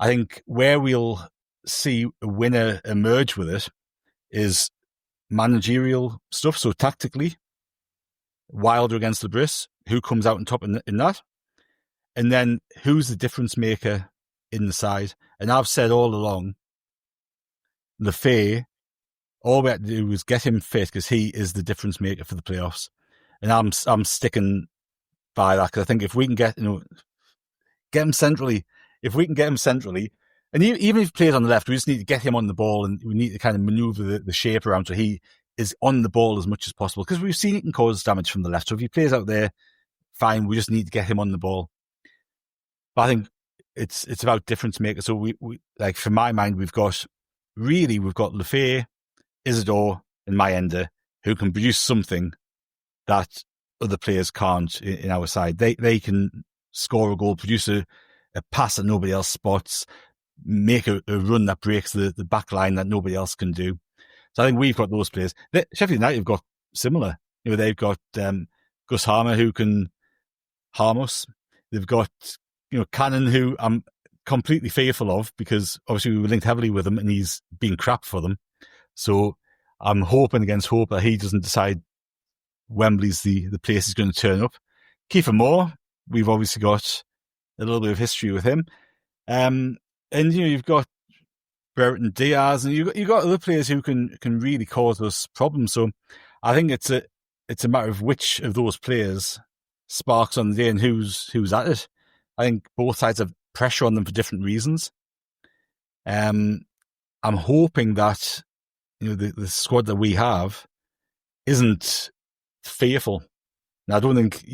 I think where we'll see a winner emerge with it is managerial stuff. So tactically, Wilder against Le Bris, who comes out on top in that? And then who's the difference maker in the side? And I've said all along, Le Fay, all we had to do was get him fit because he is the difference maker for the playoffs. And I'm sticking by that because I think if we can get him centrally, and even if he plays on the left, we just need to get him on the ball and we need to kind of maneuver the shape around so he is on the ball as much as possible because we've seen he can cause damage from the left. So if he plays out there, fine, we just need to get him on the ball. But I think it's about difference maker. So we like, for my mind, we've got Le Fay, Isidore and Mayenda who can produce something that other players can't in our side. They can score a goal, produce a pass that nobody else spots, make a run that breaks the back line that nobody else can do. So I think we've got those players. Sheffield United have got similar. They've got Gus Harmer, who can harm us. They've got Cannon, who I'm completely fearful of, because obviously we were linked heavily with him and he's been crap for them. So I'm hoping against hope that he doesn't decide Wembley's the place he's going to turn up. Kiefer Moore, we've obviously got a little bit of history with him. And you've got Brereton Diaz, and you've got other players who can really cause us problems. So I think it's a matter of which of those players sparks on the day and who's at it. I think both sides have pressure on them for different reasons. I'm hoping that the squad that we have isn't fearful. Now, I don't think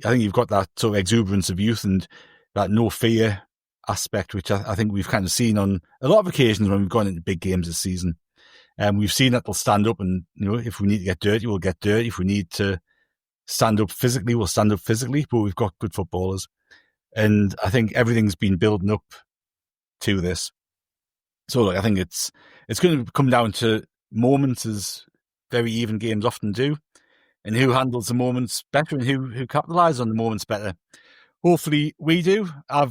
I think you've got that sort of exuberance of youth and that no fear aspect, which I think we've kind of seen on a lot of occasions when we've gone into big games this season. We've seen that they'll stand up, and if we need to get dirty, we'll get dirty. If we need to stand up physically, we'll stand up physically. But we've got good footballers, and I think everything's been building up to this. So look, I think it's going to come down to moments, as very even games often do, and who handles the moments better and who capitalises on the moments better. Hopefully we do. I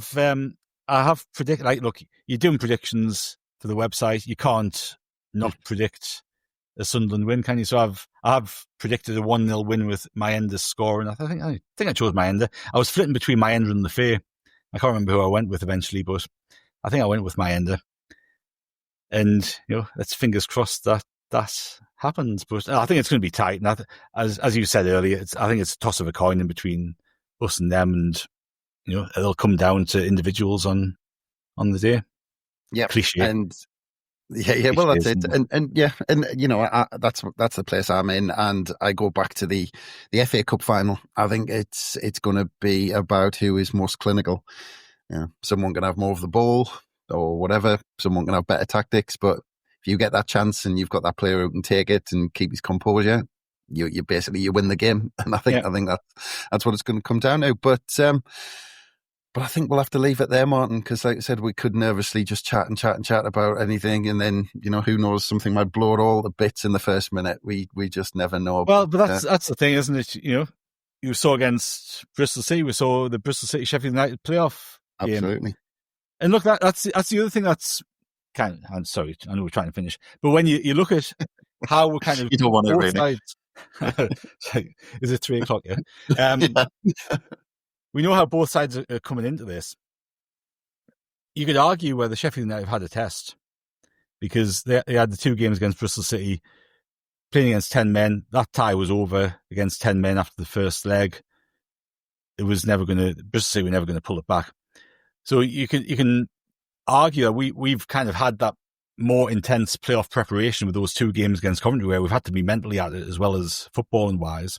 have predicted, look, you're doing predictions for the website. You can't not predict a Sunderland win, can you? So I've predicted a 1-0 win with Mayenda's score, and I think I chose Mayenda. I was flitting between Mayenda and Lefebvre. I can't remember who I went with eventually, but I think I went with Mayenda. And let's fingers crossed that happens. But I think it's going to be tight. And as you said earlier, I think it's a toss of a coin in between us and them, and it'll come down to individuals on the day. Yeah, cliche. And yeah. Well, that's it. And that's the place I'm in, and I go back to the FA Cup final. I think it's going to be about who is most clinical. Someone can have more of the ball or whatever. Someone can have better tactics, but if you get that chance and you've got that player who can take it and keep his composure, you basically win the game. And I think that's what it's going to come down to. But I think we'll have to leave it there, Martin, because like I said, we could nervously just chat about anything, and then who knows, something might blow it all to bits in the first minute. We just never know. Well, but that's the thing, isn't it? You saw against Bristol City, we saw the Bristol City Sheffield United playoff game. Absolutely. And look, that's the other thing that's I'm sorry, I know we're trying to finish, but when you look at how we're kind of you don't want to really. Sides, is it 3:00? Yeah. We know how both sides are coming into this. You could argue whether Sheffield United have had a test, because they had the 2 games against Bristol City, playing against 10 men. That tie was over against 10 men after the first leg. It was Bristol City were never going to pull it back. So you can argue that we've kind of had that more intense playoff preparation with those 2 games against Coventry, where we've had to be mentally at it as well as footballing wise,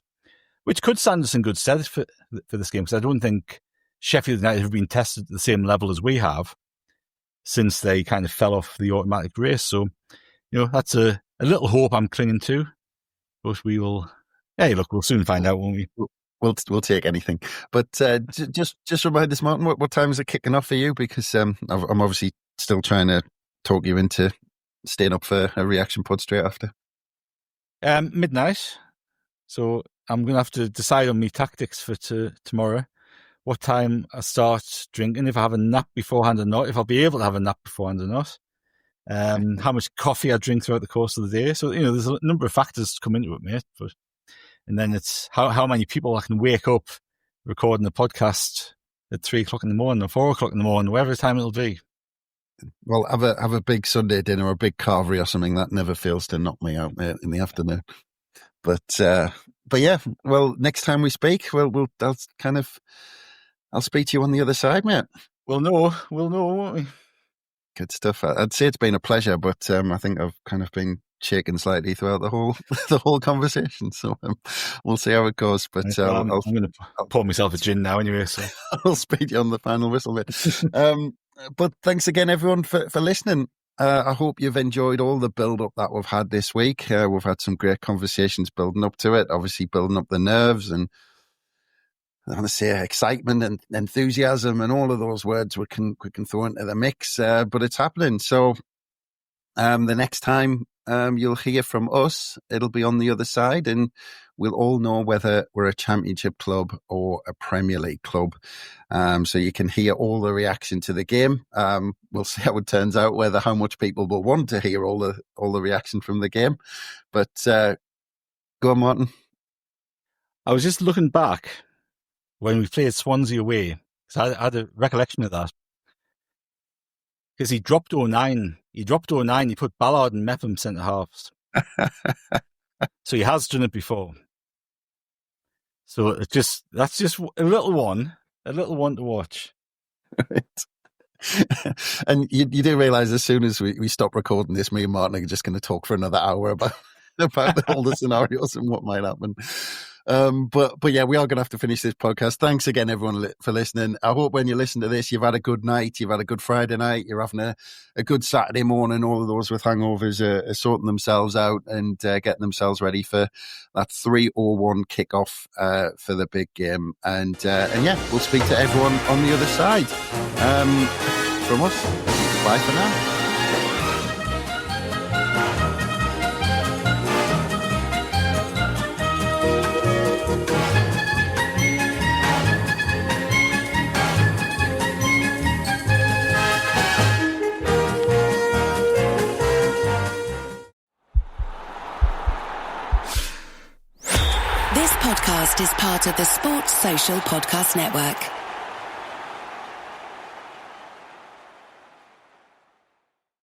which could stand us in good stead for this game, because I don't think Sheffield United have been tested at the same level as we have since they kind of fell off the automatic race. So, that's a little hope I'm clinging to, but we will. Hey, look, we'll soon find out, won't we? We'll take anything. But just remind us, Martin, what time is it kicking off for you? Because I'm obviously still trying to talk you into staying up for a reaction pod straight after. Midnight. So I'm going to have to decide on my tactics for tomorrow, what time I start drinking, if I have a nap beforehand or not, if I'll be able to have a nap beforehand or not, how much coffee I drink throughout the course of the day. So, there's a number of factors to come into it, mate. And then it's how many people I can wake up recording the podcast at 3:00 in the morning or 4:00 in the morning, whatever time it'll be. Well, have a big Sunday dinner or a big carvery or something. That never fails to knock me out, mate, in the afternoon. But yeah, well, next time we speak, I'll speak to you on the other side, mate. We'll know, won't we? Good stuff. I'd say it's been a pleasure, but I think I've kind of been shaken slightly throughout the whole conversation. So we'll see how it goes. But I'm going to pour myself a gin now anyway. So I'll speak to you on the final whistle bit. But thanks again, everyone, for listening. I hope you've enjoyed all the build-up that we've had this week. We've had some great conversations building up to it, obviously building up the nerves, and want to say excitement and enthusiasm and all of those words we can throw into the mix, but it's happening. So the next time you'll hear from us, it'll be on the other side, and we'll all know whether we're a Championship club or a Premier League club. So you can hear all the reaction to the game. We'll see how it turns out, how much people will want to hear all the reaction from the game. But go on, Martin. I was just looking back when we played Swansea away, because I had a recollection of that. Because he dropped 09. He put Ballard and Mepham centre halves. So he has done it before. So that's just a little one to watch. Right. And you do realise as soon as we stop recording this, me and Martin are just going to talk for another hour about all the scenarios and what might happen. But yeah, we are going to have to finish this podcast. Thanks again, everyone, for listening. I hope when you listen to this, you've had a good night, you've had a good Friday night, you're having a good Saturday morning. All of those with hangovers are sorting themselves out and getting themselves ready for that 3:01 kickoff for the big game. And yeah, we'll speak to everyone on the other side. From us, bye for now. This podcast is part of the Sports Social Podcast Network.